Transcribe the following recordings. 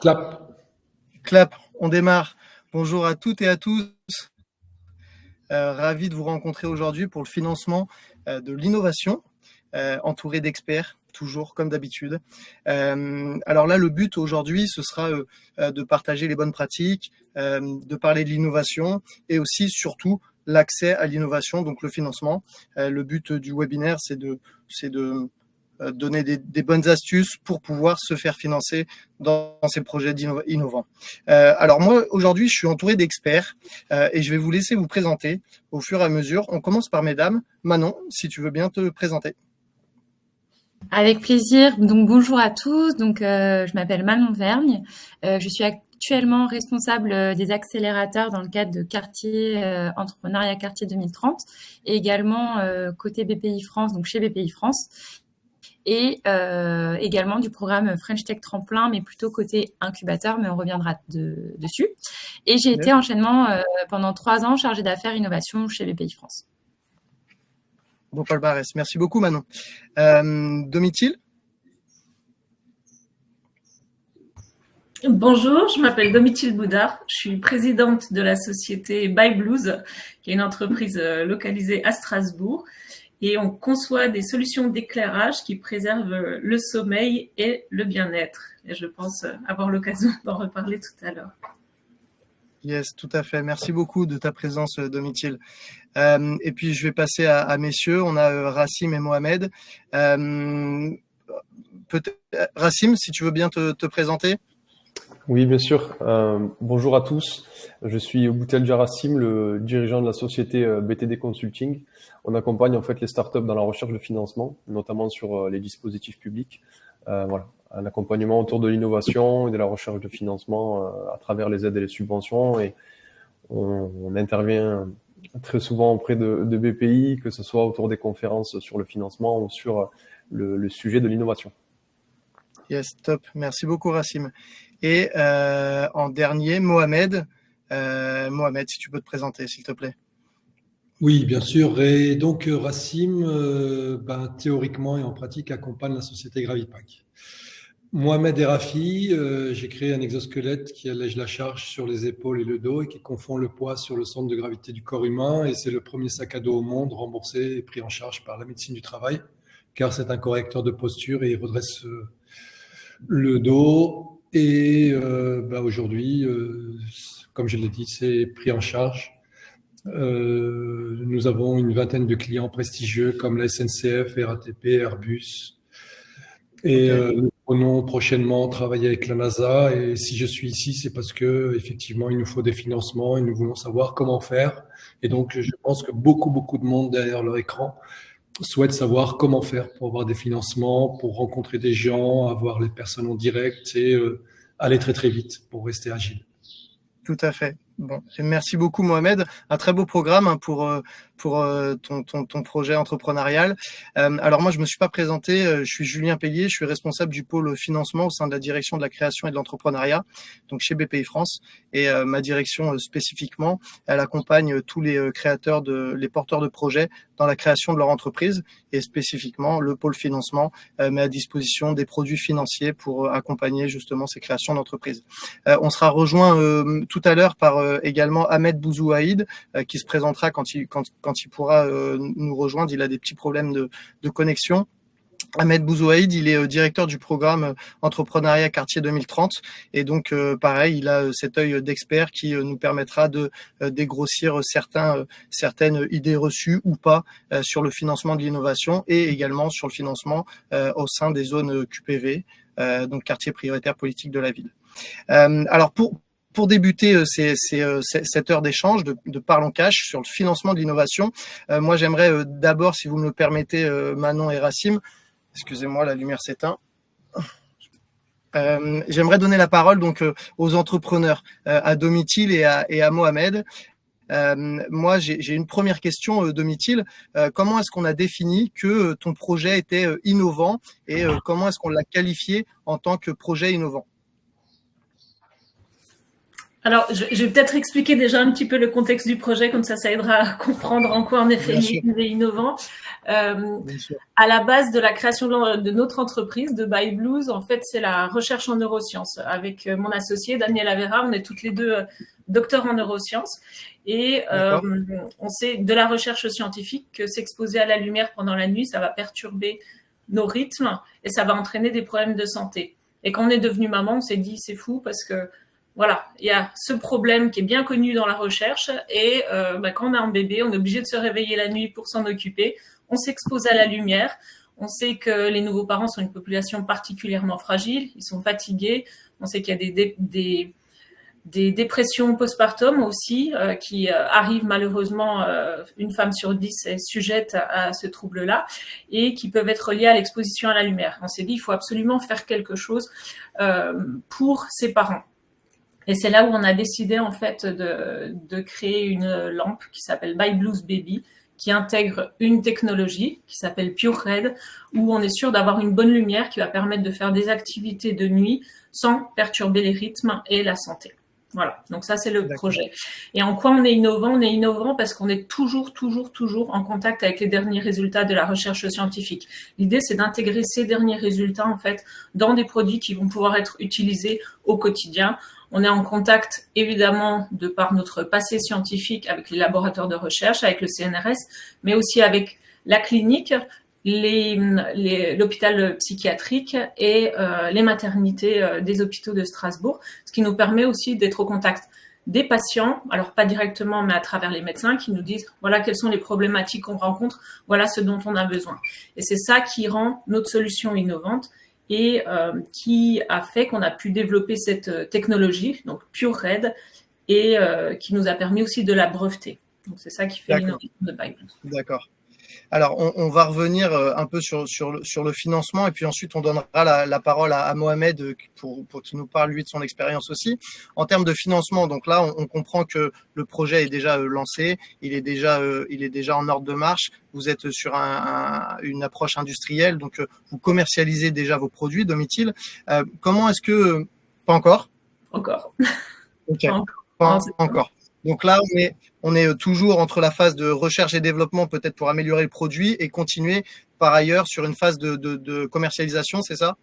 Clap. Clap, on démarre. Bonjour à toutes et à tous. Ravi de vous rencontrer aujourd'hui pour le financement de l'innovation, entouré d'experts, toujours comme d'habitude. Alors là, le but aujourd'hui, ce sera de partager les bonnes pratiques, de parler de l'innovation et aussi, surtout, l'accès à l'innovation, donc le financement. Le but du webinaire, c'est de donner des bonnes astuces pour pouvoir se faire financer dans ces projets innovants. Alors moi, aujourd'hui, je suis entouré d'experts et je vais vous laisser vous présenter au fur et à mesure. On commence par mesdames. Manon, si tu veux bien te présenter. Avec plaisir. Donc bonjour à tous. Donc je m'appelle Manon Vergne. Je suis actuellement responsable des accélérateurs dans le cadre de Quartier Entrepreneuriat Quartier 2030 et également côté BPI France, donc chez BPI France. Et également du programme French Tech Tremplin, mais plutôt côté incubateur, mais on reviendra dessus. Et j'ai été enchaînement pendant 3 ans chargée d'affaires innovation chez BPI France. Bon palmarès, merci beaucoup Manon. Domitil. Bonjour, je m'appelle Domitil Boudard, je suis présidente de la société By Blues, qui est une entreprise localisée à Strasbourg. Et on conçoit des solutions d'éclairage qui préservent le sommeil et le bien-être. Et je pense avoir l'occasion d'en reparler tout à l'heure. Yes, tout à fait. Merci beaucoup de ta présence, Domitil. Et puis, je vais passer à messieurs. On a Rassim et Mohamed. Rassim, si tu veux bien te présenter. Oui, bien sûr. Bonjour à tous. Je suis Boutelja Rassim, le dirigeant de la société BTD Consulting. On accompagne en fait les startups dans la recherche de financement, notamment sur les dispositifs publics. Voilà, un accompagnement autour de l'innovation et de la recherche de financement à travers les aides et les subventions. Et on intervient très souvent auprès de BPI, que ce soit autour des conférences sur le financement ou sur le sujet de l'innovation. Yes, top. Merci beaucoup, Rassim. Et en dernier, Mohamed. Mohamed, si tu peux te présenter, s'il te plaît. Oui, bien sûr. Et donc, Rassim, théoriquement et en pratique, accompagne la société Gravipack. Mohamed et Rafi, j'ai créé un exosquelette qui allège la charge sur les épaules et le dos et qui confond le poids sur le centre de gravité du corps humain. Et c'est le premier sac à dos au monde remboursé et pris en charge par la médecine du travail, car c'est un correcteur de posture et il redresse le dos. Et aujourd'hui, comme je l'ai dit, c'est pris en charge. Nous avons une vingtaine de clients prestigieux comme la SNCF, RATP, Airbus. Et nous pourrons prochainement travailler avec la NASA. Et si je suis ici, c'est parce que effectivement, il nous faut des financements et nous voulons savoir comment faire. Et donc, je pense que beaucoup de monde derrière leur écran souhaite savoir comment faire pour avoir des financements, pour rencontrer des gens, avoir les personnes en direct et aller très vite pour rester agile. Tout à fait. Bon, merci beaucoup Mohamed. Un très beau programme pour ton projet entrepreneurial. Alors moi, je me suis pas présenté. Je suis Julien Pellier. Je suis responsable du pôle financement au sein de la direction de la création et de l'entrepreneuriat, donc chez BPI France. Et ma direction spécifiquement, elle accompagne tous les créateurs, les porteurs de projets dans la création de leur entreprise. Et spécifiquement, le pôle financement met à disposition des produits financiers pour accompagner justement ces créations d'entreprise. On sera rejoint tout à l'heure par également Ahmed Bouzouaïd qui se présentera quand il pourra nous rejoindre. Il a des petits problèmes de connexion. Ahmed Bouzouaïd, il est directeur du programme Entrepreneuriat Quartier 2030 et donc pareil, il a cet œil d'expert qui nous permettra de dégrossir certaines idées reçues ou pas sur le financement de l'innovation et également sur le financement au sein des zones QPV, donc quartier prioritaire politique de la ville. Alors pour débuter cette heure d'échange de Parlons Cash sur le financement de l'innovation, moi j'aimerais d'abord, si vous me le permettez, Manon et Rassim, excusez-moi, la lumière s'éteint. J'aimerais donner la parole donc aux entrepreneurs, à Domitil et à Mohamed. Moi, j'ai une première question, Domitil. Comment est-ce qu'on a défini que ton projet était innovant et comment est-ce qu'on l'a qualifié en tant que projet innovant ? Alors, je vais peut-être expliquer déjà un petit peu le contexte du projet, comme ça aidera à comprendre en quoi en effet il est innovant. À la base de la création de notre entreprise, de ByBlues, en fait, c'est la recherche en neurosciences. Avec mon associé, Daniel Avera, on est toutes les deux docteurs en neurosciences. Et on sait de la recherche scientifique que s'exposer à la lumière pendant la nuit, ça va perturber nos rythmes et ça va entraîner des problèmes de santé. Et quand on est devenu maman, on s'est dit, c'est fou parce que voilà, il y a ce problème qui est bien connu dans la recherche et quand on a un bébé, on est obligé de se réveiller la nuit pour s'en occuper. On s'expose à la lumière. On sait que les nouveaux parents sont une population particulièrement fragile. Ils sont fatigués. On sait qu'il y a des dépressions postpartum aussi qui arrivent malheureusement. Une femme sur 10 est sujette à ce trouble-là et qui peuvent être liées à l'exposition à la lumière. On s'est dit, il faut absolument faire quelque chose pour ces parents. Et c'est là où on a décidé en fait de créer une lampe qui s'appelle ByBlues Baby, qui intègre une technologie qui s'appelle Pure Red, où on est sûr d'avoir une bonne lumière qui va permettre de faire des activités de nuit sans perturber les rythmes et la santé. Voilà, donc ça c'est le projet. Et en quoi on est innovant? On est innovant parce qu'on est toujours en contact avec les derniers résultats de la recherche scientifique. L'idée c'est d'intégrer ces derniers résultats en fait dans des produits qui vont pouvoir être utilisés au quotidien. On est en contact évidemment de par notre passé scientifique avec les laboratoires de recherche, avec le CNRS, mais aussi avec la clinique, l'hôpital psychiatrique et les maternités des hôpitaux de Strasbourg, ce qui nous permet aussi d'être au contact des patients, alors pas directement, mais à travers les médecins qui nous disent voilà quelles sont les problématiques qu'on rencontre, voilà ce dont on a besoin. Et c'est ça qui rend notre solution innovante et qui a fait qu'on a pu développer cette technologie, donc Pure Red, et qui nous a permis aussi de la breveter. Donc c'est ça qui fait l'innovation de ByBlues. D'accord. Alors, on va revenir un peu sur le financement et puis ensuite on donnera la parole à Mohamed pour qu'il nous parle lui de son expérience aussi. En termes de financement, donc là, on comprend que le projet est déjà lancé, il est déjà en ordre de marche. Vous êtes sur une approche industrielle, donc vous commercialisez déjà vos produits, Domitil. Comment est-ce que pas encore? Encore. Ok. Pas encore. Donc là, on est toujours entre la phase de recherche et développement, peut-être pour améliorer le produit, et continuer par ailleurs sur une phase de commercialisation, c'est ça?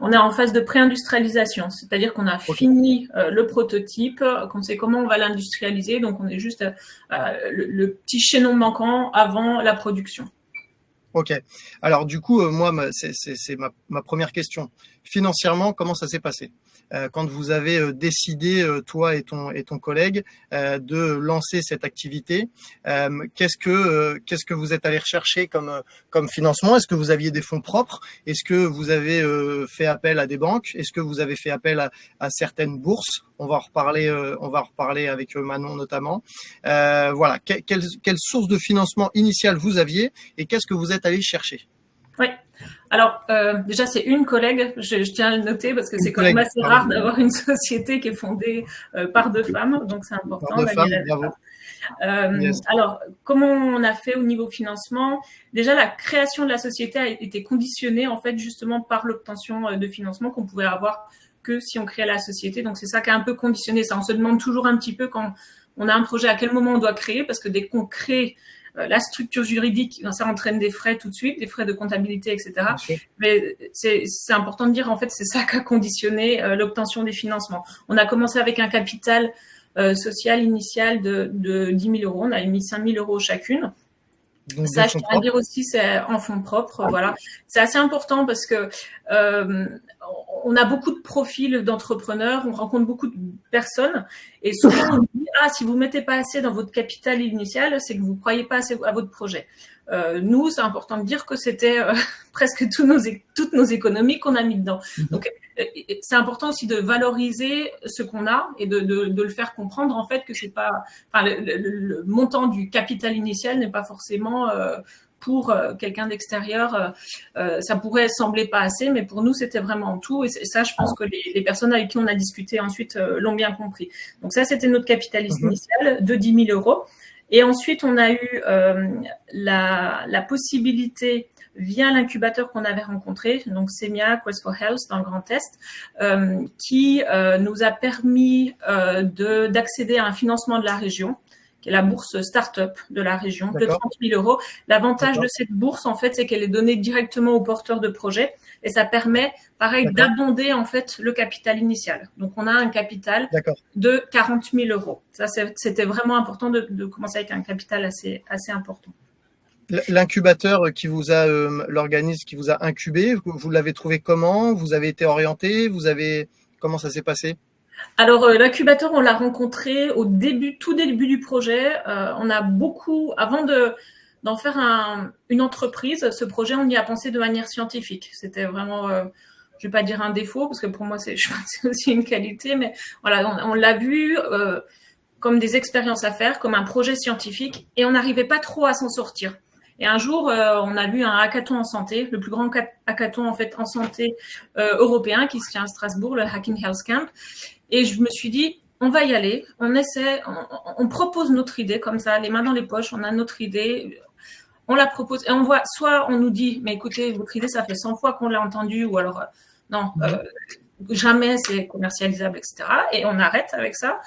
On est en phase de pré-industrialisation, c'est-à-dire qu'on a fini le prototype, qu'on sait comment on va l'industrialiser, donc on est juste le petit chaînon manquant avant la production. Ok. Alors du coup, moi, c'est ma première question. Financièrement, comment ça s'est passé? Quand vous avez décidé, toi et ton collègue, de lancer cette activité, qu'est-ce que vous êtes allé rechercher comme financement? Est-ce que vous aviez des fonds propres? Est-ce que vous avez fait appel à des banques? Est-ce que vous avez fait appel à certaines bourses? On va en reparler avec Manon notamment. Voilà. Quelle source de financement initiale vous aviez et qu'est-ce que vous êtes allé chercher? Oui. Alors, déjà, c'est une collègue, je tiens à le noter parce que c'est quand même assez rare d'avoir une société qui est fondée par deux femmes, donc c'est important. Par deux femmes, bravo. Alors, comment on a fait au niveau financement? Déjà, la création de la société a été conditionnée en fait justement par l'obtention de financement qu'on pouvait avoir que si on créait la société. Donc, c'est ça qui a un peu conditionné ça. On se demande toujours un petit peu quand on a un projet à quel moment on doit créer parce que dès qu'on crée la structure juridique, ça entraîne des frais tout de suite, des frais de comptabilité, etc. Mais c'est important de dire, en fait, c'est ça qui a conditionné l'obtention des financements. On a commencé avec un capital social initial de 10 000 euros. On a mis 5 000 euros chacune. Donc, ça, je tiens à dire aussi, c'est en fonds propres. Voilà. C'est assez important parce que on a beaucoup de profils d'entrepreneurs, on rencontre beaucoup de personnes et souvent on dit si vous mettez pas assez dans votre capital initial, c'est que vous croyez pas assez à votre projet. Nous, c'est important de dire que c'était presque toutes nos économies qu'on a mis dedans. Donc, c'est important aussi de valoriser ce qu'on a et de le faire comprendre en fait que c'est pas, enfin, le montant du capital initial n'est pas forcément pour quelqu'un d'extérieur, ça pourrait sembler pas assez, mais pour nous, c'était vraiment tout. Et ça, je pense que les personnes avec qui on a discuté ensuite l'ont bien compris. Donc ça, c'était notre capital initial de 10 000 euros. Et ensuite, on a eu la possibilité via l'incubateur qu'on avait rencontré, donc Semia, Quest for Health dans le Grand Est, qui nous a permis d'accéder à un financement de la région, qui est la bourse start-up de la région, de 30 000 euros. L'avantage de cette bourse, en fait, c'est qu'elle est donnée directement aux porteurs de projets et ça permet, pareil, d'abonder, en fait, le capital initial. Donc, on a un capital de 40 000 euros. Ça, c'était vraiment important de commencer avec un capital assez important. L'incubateur qui vous a, l'organisme qui vous a incubé, vous l'avez trouvé comment? Vous avez été orienté? Comment ça s'est passé? Alors, l'incubateur, on l'a rencontré au tout début du projet. On a beaucoup, avant d'en faire une entreprise, ce projet, on y a pensé de manière scientifique. C'était vraiment, je vais pas dire un défaut, parce que pour moi, c'est aussi une qualité, mais voilà, on l'a vu comme des expériences à faire, comme un projet scientifique, et on n'arrivait pas trop à s'en sortir. Et un jour, on a vu un hackathon en santé, le plus grand hackathon en fait en santé européen qui se tient à Strasbourg, le Hacking Health Camp. Et je me suis dit, on va y aller, on essaie, on propose notre idée comme ça, les mains dans les poches, on a notre idée, on la propose et on voit, soit on nous dit, mais écoutez, votre idée, ça fait 100 fois qu'on l'a entendue, ou alors non, jamais c'est commercialisable, etc. Et on arrête avec ça.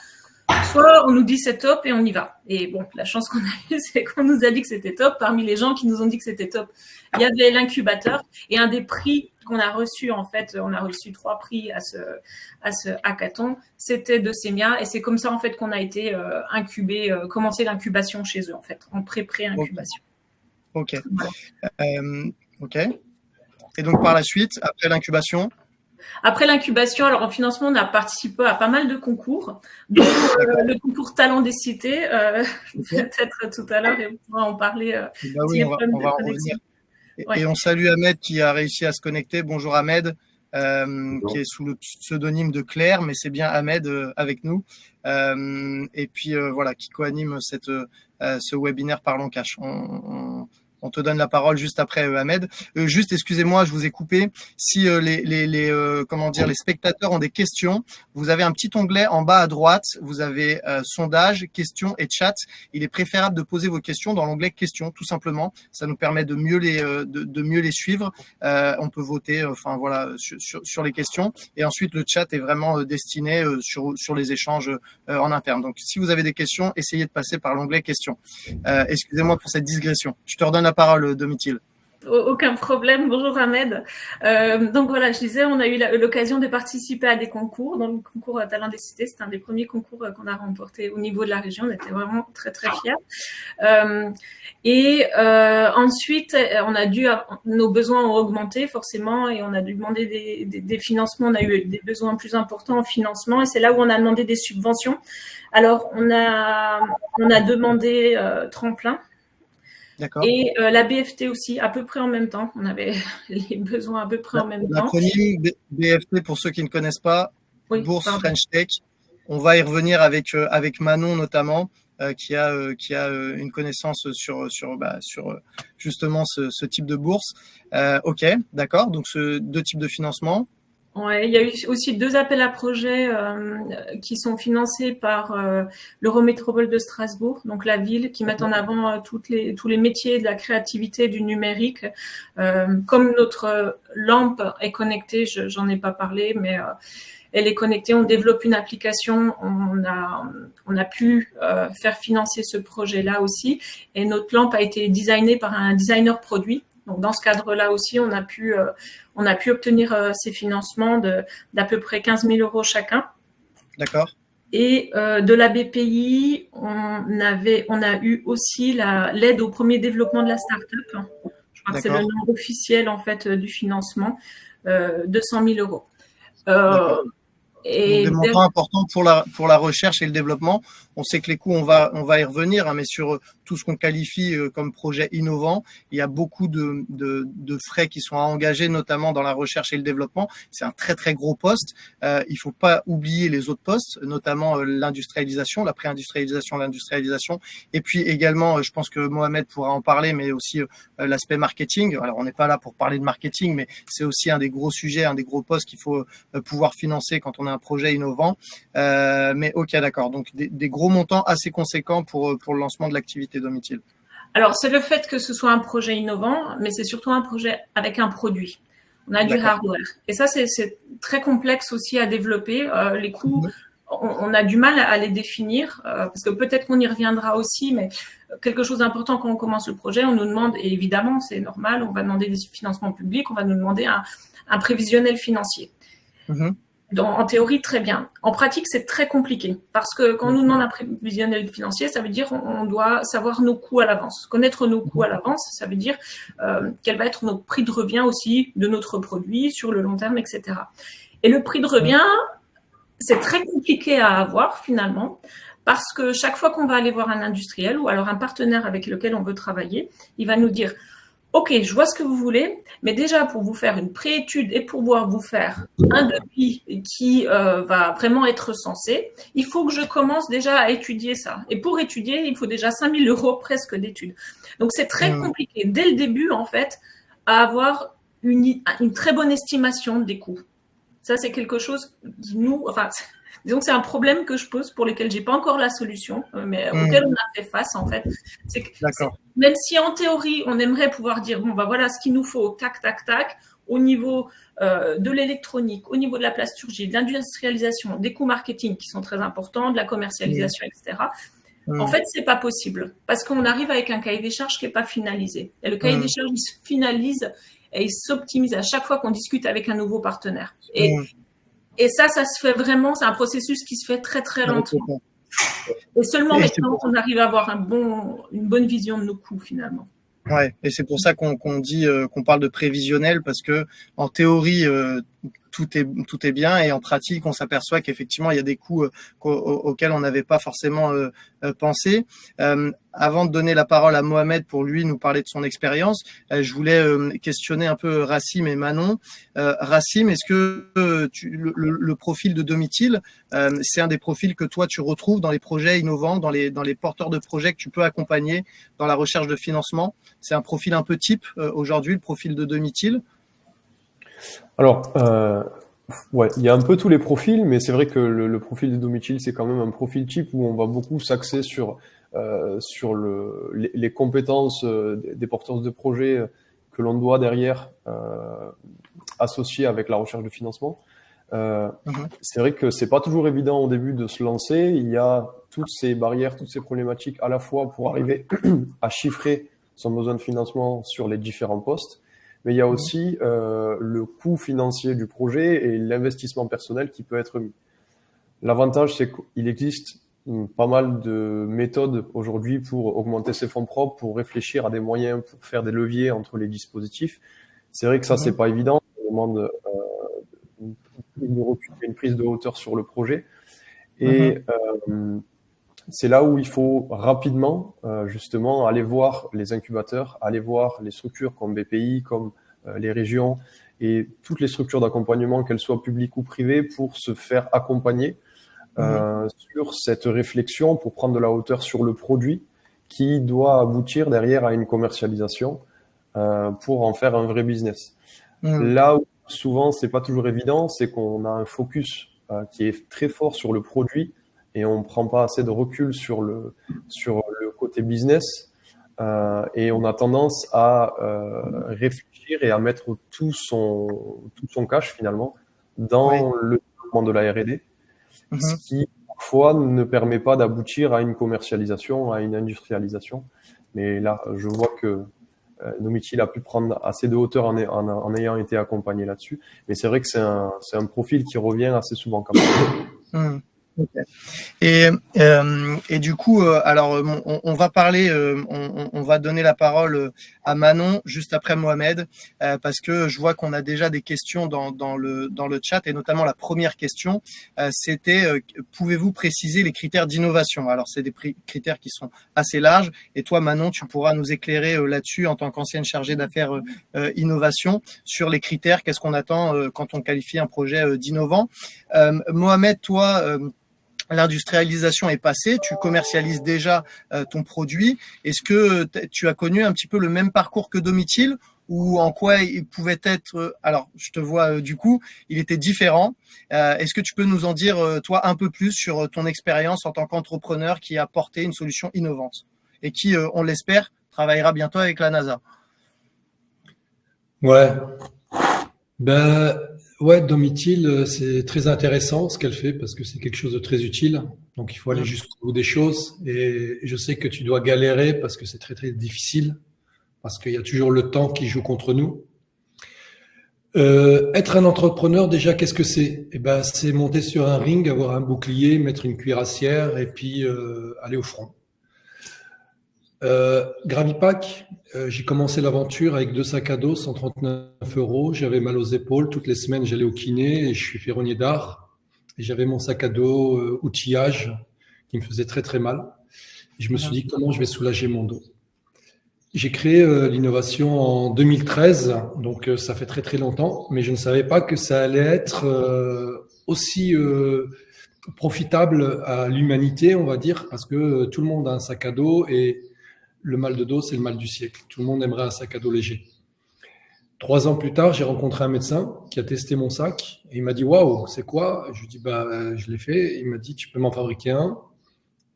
Soit on nous dit c'est top et on y va. Et bon, la chance qu'on a eue, c'est qu'on nous a dit que c'était top. Parmi les gens qui nous ont dit que c'était top, il y avait l'incubateur et un des prix qu'on a reçu, en fait, on a reçu 3 prix à ce hackathon, c'était de Semia. Et c'est comme ça, en fait, qu'on a été incubé, commencé l'incubation chez eux, en fait, en pré-incubation. Ok. Voilà. Ok. Et donc, par la suite, après l'incubation? Après l'incubation, alors en financement, on a participé à pas mal de concours, dont le concours Talent des cités, peut-être tout à l'heure, et on pourra en parler. Oui, on va en revenir. Et on salue Ahmed qui a réussi à se connecter. Bonjour Ahmed, qui est sous le pseudonyme de Claire, mais c'est bien Ahmed avec nous. Et puis voilà, qui co-anime ce webinaire Parlons Cash. On te donne la parole juste après, Ahmed. Juste, excusez-moi, je vous ai coupé. Si les spectateurs ont des questions, vous avez un petit onglet en bas à droite. Vous avez sondage, questions et chat. Il est préférable de poser vos questions dans l'onglet questions, tout simplement. Ça nous permet de mieux les suivre. On peut voter, sur les questions. Et ensuite, le chat est vraiment destiné sur les échanges en interne. Donc, si vous avez des questions, essayez de passer par l'onglet questions. Excusez-moi pour cette digression. Je te redonne la parole, Domitil. Aucun problème. Bonjour Ahmed. Donc voilà, je disais, on a eu l'occasion de participer à des concours. Dans le concours Talent des cités, c'était un des premiers concours qu'on a remporté au niveau de la région. On était vraiment très très fiers. Ensuite, nos besoins ont augmenté forcément et on a dû demander des financements. On a eu des besoins plus importants en financement et c'est là où on a demandé des subventions. Alors on a demandé Tremplin. D'accord. Et la BFT aussi, à peu près en même temps. On avait les besoins à peu près en même temps. L'acronyme BFT, pour ceux qui ne connaissent pas, Bourse French Tech. On va y revenir avec Manon notamment, qui a une connaissance sur justement ce type de bourse. Ok, d'accord. Donc, ce 2 types de financement. Ouais, il y a eu aussi 2 appels à projets qui sont financés par l'Eurométropole de Strasbourg, donc la ville, qui mettent en avant tous les métiers de la créativité, du numérique. Comme notre lampe est connectée, j'en ai pas parlé, mais elle est connectée. On développe une application. On a pu faire financer ce projet-là aussi. Et notre lampe a été designée par un designer produit. Donc, dans ce cadre-là aussi, on a pu obtenir ces financements d'à peu près 15 000 euros chacun. D'accord. Et de la BPI, on a eu aussi l'aide au premier développement de la start-up. Je crois que c'est le nom officiel, en fait, du financement, 200 000 euros. Et des montants importants pour la recherche et le développement. On sait que les coûts, on va y revenir, mais sur tout ce qu'on qualifie comme projet innovant, il y a beaucoup de frais qui sont à engager, notamment dans la recherche et le développement. C'est un très très gros poste. Il faut pas oublier les autres postes, notamment l'industrialisation, la pré-industrialisation, l'industrialisation, et puis également, je pense que Mohamed pourra en parler, mais aussi l'aspect marketing. Alors on n'est pas là pour parler de marketing, mais c'est aussi un des gros sujets, un des gros postes qu'il faut pouvoir financer quand on a un projet innovant. Mais ok, d'accord. Donc des gros montants assez conséquents pour le lancement de l'activité Domitil. Alors, c'est le fait que ce soit un projet innovant, mais c'est surtout un projet avec un produit. On a du hardware. Et ça, c'est très complexe aussi à développer. Les coûts, on a du mal à les définir, parce que peut-être qu'on y reviendra aussi, mais quelque chose d'important quand on commence le projet, on nous demande, et évidemment, c'est normal, on va demander des financements publics, on va nous demander un prévisionnel financier. En théorie, très bien. En pratique, c'est très compliqué parce que quand on nous demande un prévisionnel financier, ça veut dire on doit savoir nos coûts à l'avance. Connaître nos coûts à l'avance, ça veut dire quel va être notre prix de revient aussi de notre produit sur le long terme, etc. Et le prix de revient, c'est très compliqué à avoir finalement parce que chaque fois qu'on va aller voir un industriel ou alors un partenaire avec lequel on veut travailler, il va nous dire OK, je vois ce que vous voulez, mais déjà pour vous faire une préétude et pour pouvoir vous faire un devis qui va vraiment être censé, il faut que je commence déjà à étudier ça. Et pour étudier, il faut déjà 5 000 € presque d'études. Donc c'est très compliqué dès le début en fait à avoir une très bonne estimation des coûts. Ça c'est quelque chose qui disons que c'est un problème que je pose pour lequel j'ai pas encore la solution, mais auquel on a fait face en fait. C'est que même si en théorie on aimerait pouvoir dire bon bah voilà ce qu'il nous faut, tac tac tac, au niveau de l'électronique, au niveau de la plasturgie, de l'industrialisation, des coûts marketing qui sont très importants, de la commercialisation, etc. En fait, c'est pas possible parce qu'on arrive avec un cahier des charges qui est pas finalisé. Et le cahier des charges il se finalise et il s'optimise à chaque fois qu'on discute avec un nouveau partenaire. Et ça se fait vraiment, c'est un processus qui se fait très, très lentement. Et seulement maintenant qu'on arrive à avoir une bonne vision de nos coûts, finalement. Ouais, et c'est pour ça qu'on dit qu'on parle de prévisionnel, parce que en théorie, tout est bien, et en pratique, on s'aperçoit qu'effectivement, il y a des coûts auxquels on n'avait pas forcément pensé. Avant de donner la parole à Mohamed pour lui nous parler de son expérience, je voulais questionner un peu Rassim et Manon. Rassim, est-ce que le profil de Domitil, c'est un des profils que toi tu retrouves dans les projets innovants, dans les porteurs de projets que tu peux accompagner dans la recherche de financement? C'est un profil un peu type aujourd'hui, le profil de Domitil? Alors, ouais, il y a un peu tous les profils, mais c'est vrai que le profil de Domitil, c'est quand même un profil type où on va beaucoup s'axer sur les compétences des porteurs de projets que l'on doit derrière associer avec la recherche de financement. C'est vrai que c'est pas toujours évident au début de se lancer. Il y a toutes ces barrières, toutes ces problématiques à la fois pour arriver à chiffrer son besoin de financement sur les différents postes, mais il y a aussi le coût financier du projet et l'investissement personnel qui peut être mis. L'avantage, c'est qu'il existe pas mal de méthodes aujourd'hui pour augmenter ses fonds propres, pour réfléchir à des moyens, pour faire des leviers entre les dispositifs. C'est vrai que ça, c'est pas évident. Ça demande une prise de hauteur sur le projet. Et c'est là où il faut rapidement, justement, aller voir les incubateurs, aller voir les structures comme BPI, comme les régions et toutes les structures d'accompagnement, qu'elles soient publiques ou privées, pour se faire accompagner sur cette réflexion, pour prendre de la hauteur sur le produit qui doit aboutir derrière à une commercialisation pour en faire un vrai business. Là où souvent c'est pas toujours évident, c'est qu'on a un focus qui est très fort sur le produit et on prend pas assez de recul sur le côté business et on a tendance à réfléchir et à mettre tout son cash finalement dans le développement de la R&D, ce qui parfois ne permet pas d'aboutir à une commercialisation, à une industrialisation. Mais là, je vois que Domitil a pu prendre assez de hauteur en ayant été accompagné là-dessus. Mais c'est vrai que c'est un profil qui revient assez souvent quand même. Okay. Et du coup, alors on va parler, on va donner la parole à Manon juste après Mohamed, parce que je vois qu'on a déjà des questions dans le chat, et notamment la première question, c'était pouvez-vous préciser les critères d'innovation? Alors c'est des critères qui sont assez larges, et toi Manon, tu pourras nous éclairer là-dessus en tant qu'ancienne chargée d'affaires innovation sur les critères. Qu'est-ce qu'on attend quand on qualifie un projet d'innovant? Mohamed, toi, l'industrialisation est passée, tu commercialises déjà ton produit. Est-ce que tu as connu un petit peu le même parcours que Domitil, ou en quoi il pouvait être, alors je te vois du coup, il était différent. Est-ce que tu peux nous en dire, toi, un peu plus sur ton expérience en tant qu'entrepreneur qui a porté une solution innovante et qui, on l'espère, travaillera bientôt avec la NASA. Ouais. Ben, ouais, Domitil, c'est très intéressant ce qu'elle fait parce que c'est quelque chose de très utile. Donc, il faut aller jusqu'au bout des choses. Et je sais que tu dois galérer parce que c'est très, très difficile. Parce qu'il y a toujours le temps qui joue contre nous. Être un entrepreneur, déjà, qu'est-ce que c'est? Eh ben, c'est monter sur un ring, avoir un bouclier, mettre une cuirassière et puis aller au front. Gravipack, j'ai commencé l'aventure avec 2 sacs à dos, 139 €. J'avais mal aux épaules. Toutes les semaines, j'allais au kiné et je suis ferronnier d'art. Et j'avais mon sac à dos outillage qui me faisait très très mal. Et je me suis dit comment je vais soulager mon dos. J'ai créé l'innovation en 2013, donc ça fait très très longtemps, mais je ne savais pas que ça allait être aussi profitable à l'humanité, on va dire, parce que tout le monde a un sac à dos et le mal de dos, c'est le mal du siècle. Tout le monde aimerait un sac à dos léger. 3 ans plus tard, j'ai rencontré un médecin qui a testé mon sac et il m'a dit « Waouh, c'est quoi ?» Je lui ai dit bah, « Je l'ai fait. » Il m'a dit « Tu peux m'en fabriquer un ?»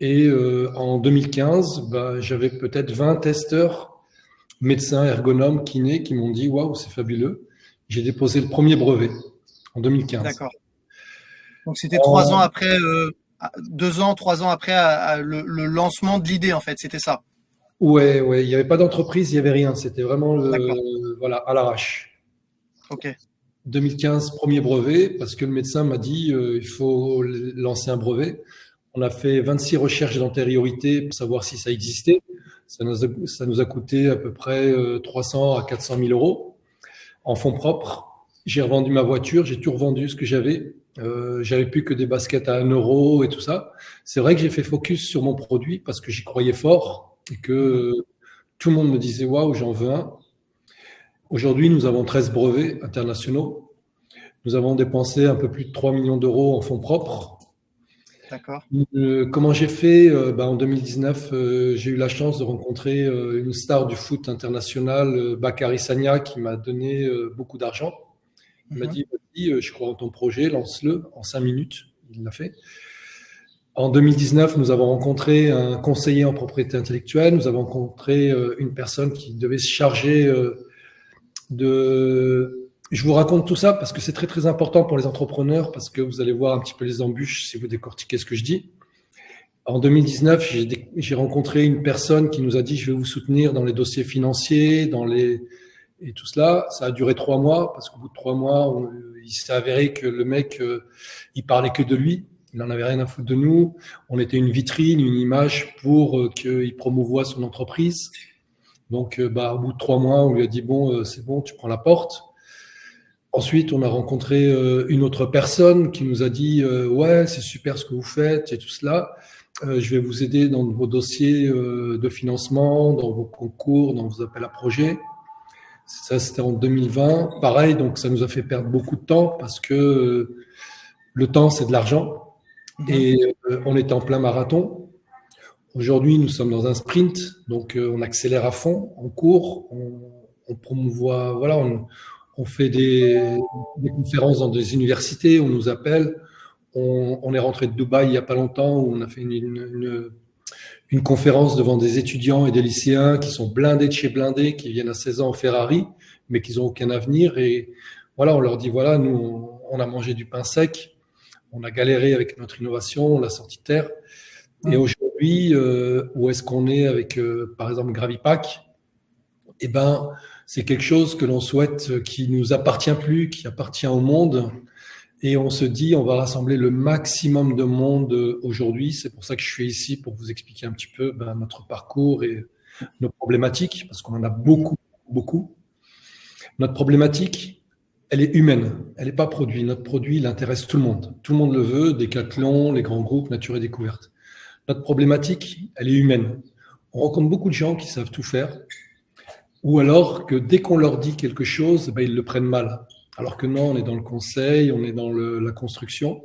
Et en 2015, bah, j'avais peut-être 20 testeurs, médecins, ergonomes, kinés, qui m'ont dit « Waouh, c'est fabuleux !» J'ai déposé le premier brevet en 2015. D'accord. Donc c'était 3 ans après, 2 ans, 3 ans après le lancement de l'idée, en fait, c'était ça. Ouais, ouais, il n'y avait pas d'entreprise, il n'y avait rien. C'était vraiment voilà, à l'arrache. Ok. 2015, premier brevet, parce que le médecin m'a dit il faut lancer un brevet. On a fait 26 recherches d'antériorité pour savoir si ça existait. Ça nous a coûté à peu près 300 à 400 000 € en fonds propres. J'ai revendu ma voiture, j'ai tout revendu ce que j'avais. J'avais plus que des baskets à 1 € et tout ça. C'est vrai que j'ai fait focus sur mon produit parce que j'y croyais fort et que tout le monde me disait waouh, j'en veux un. Aujourd'hui, nous avons 13 brevets internationaux. Nous avons dépensé un peu plus de 3 millions d'euros en fonds propres. D'accord. Comment j'ai fait en 2019, j'ai eu la chance de rencontrer une star du foot international, Bakary Sagna, qui m'a donné beaucoup d'argent. Il m'a dit, vas-y, je crois en ton projet, lance-le en 5 minutes. Il l'a fait. En 2019, nous avons rencontré un conseiller en propriété intellectuelle. Nous avons rencontré une personne qui devait se charger de... Je vous raconte tout ça parce que c'est très très important pour les entrepreneurs, parce que vous allez voir un petit peu les embûches si vous décortiquez ce que je dis. En 2019, j'ai rencontré une personne qui nous a dit je vais vous soutenir dans les dossiers financiers, et tout cela. Ça a duré 3 mois parce qu'au bout de 3 mois, il s'est avéré que le mec, il parlait que de lui. Il n'en avait rien à foutre de nous. On était une vitrine, une image pour qu'il promouvoie son entreprise. Donc, au bout de 3 mois, on lui a dit bon, c'est bon, tu prends la porte. Ensuite, on a rencontré une autre personne qui nous a dit ouais, c'est super ce que vous faites et tout cela. Je vais vous aider dans vos dossiers de financement, dans vos concours, dans vos appels à projets. Ça, c'était en 2020. Pareil, donc ça nous a fait perdre beaucoup de temps parce que le temps, c'est de l'argent. Et on était en plein marathon. Aujourd'hui, nous sommes dans un sprint, donc on accélère à fond, on court, on promouvoit, voilà, on fait des conférences dans des universités, on nous appelle. On est rentré de Dubaï il n'y a pas longtemps où on a fait une conférence devant des étudiants et des lycéens qui sont blindés de chez blindés, qui viennent à 16 ans en Ferrari, mais qui n'ont aucun avenir. Et voilà, on leur dit, voilà, nous, on a mangé du pain sec, on a galéré avec notre innovation, on l'a sorti de terre. Et aujourd'hui, où est-ce qu'on est avec, par exemple, Gravipack? Eh ben, c'est quelque chose que l'on souhaite qui nous appartient plus, qui appartient au monde. Et on se dit, on va rassembler le maximum de monde aujourd'hui. C'est pour ça que je suis ici, pour vous expliquer un petit peu notre parcours et nos problématiques, parce qu'on en a beaucoup, beaucoup. Notre problématique, elle est humaine, elle n'est pas produit. Notre produit, il intéresse tout le monde. Tout le monde le veut, Decathlon, les grands groupes, Nature et Découverte. Notre problématique, elle est humaine. On rencontre beaucoup de gens qui savent tout faire, ou alors que dès qu'on leur dit quelque chose, ils le prennent mal. Alors que non, on est dans le conseil, on est dans la construction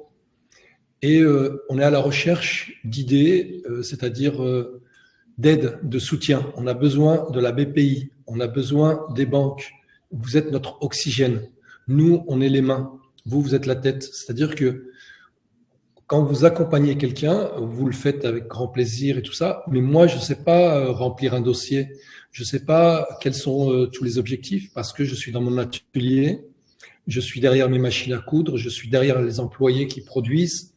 et on est à la recherche d'idées, c'est-à-dire d'aide, de soutien. On a besoin de la BPI, on a besoin des banques. Vous êtes notre oxygène. Nous, on est les mains. Vous êtes la tête. C'est-à-dire que quand vous accompagnez quelqu'un, vous le faites avec grand plaisir et tout ça, mais moi, je ne sais pas remplir un dossier. Je ne sais pas quels sont tous les objectifs parce que je suis dans mon atelier, je suis derrière mes machines à coudre, je suis derrière les employés qui produisent.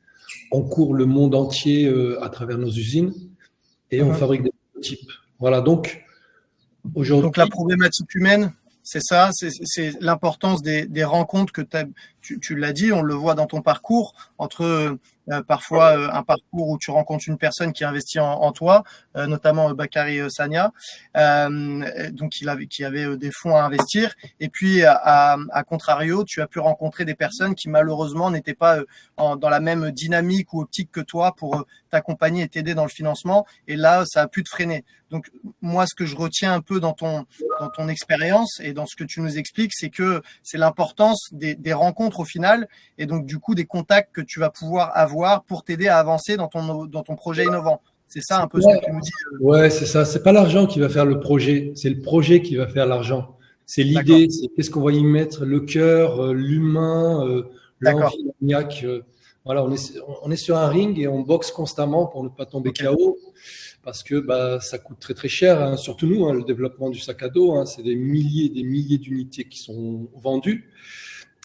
On court le monde entier à travers nos usines et on fabrique des prototypes. Voilà, donc aujourd'hui. Donc la problématique humaine, c'est ça, c'est l'importance des rencontres que tu l'as dit, on le voit dans ton parcours, entre parfois un parcours où tu rencontres une personne qui investit en toi, notamment Bakary Sagna, donc qui avait des fonds à investir, et puis à contrario, tu as pu rencontrer des personnes qui malheureusement n'étaient pas dans la même dynamique ou optique que toi pour t'accompagner et t'aider dans le financement, et là ça a pu te freiner. Donc moi, ce que je retiens un peu dans ton expérience et dans ce que tu nous expliques, c'est que c'est l'importance des rencontres au final, et donc du coup des contacts que tu vas pouvoir avoir pour t'aider à avancer dans ton projet innovant. C'est ça un peu ce que tu nous dis. Ouais, c'est ça. C'est pas l'argent qui va faire le projet, c'est le projet qui va faire l'argent. C'est l'idée, c'est qu'est-ce qu'on va y mettre, le cœur, l'humain, l'envie, l'agnac. Voilà, on est sur un ring et on boxe constamment pour ne pas tomber KO. Parce que ça coûte très très cher, hein. Surtout nous, hein, le développement du sac à dos, hein, c'est des milliers d'unités qui sont vendues.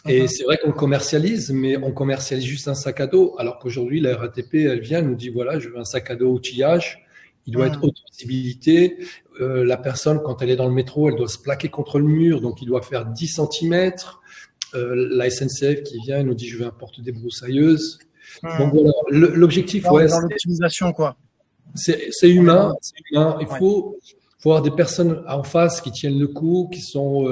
Et c'est vrai qu'on le commercialise, mais on commercialise juste un sac à dos, alors qu'aujourd'hui, la RATP, elle vient, nous dit, voilà, je veux un sac à dos outillage, il doit être haute visibilité. La personne, quand elle est dans le métro, elle doit se plaquer contre le mur, donc il doit faire 10 cm. La SNCF qui vient, elle nous dit, je veux un porte-débroussailleuse. Donc voilà, l'objectif, dans l'optimisation, quoi. C'est humain, c'est humain. Il faut avoir des personnes en face qui tiennent le coup, qui sont,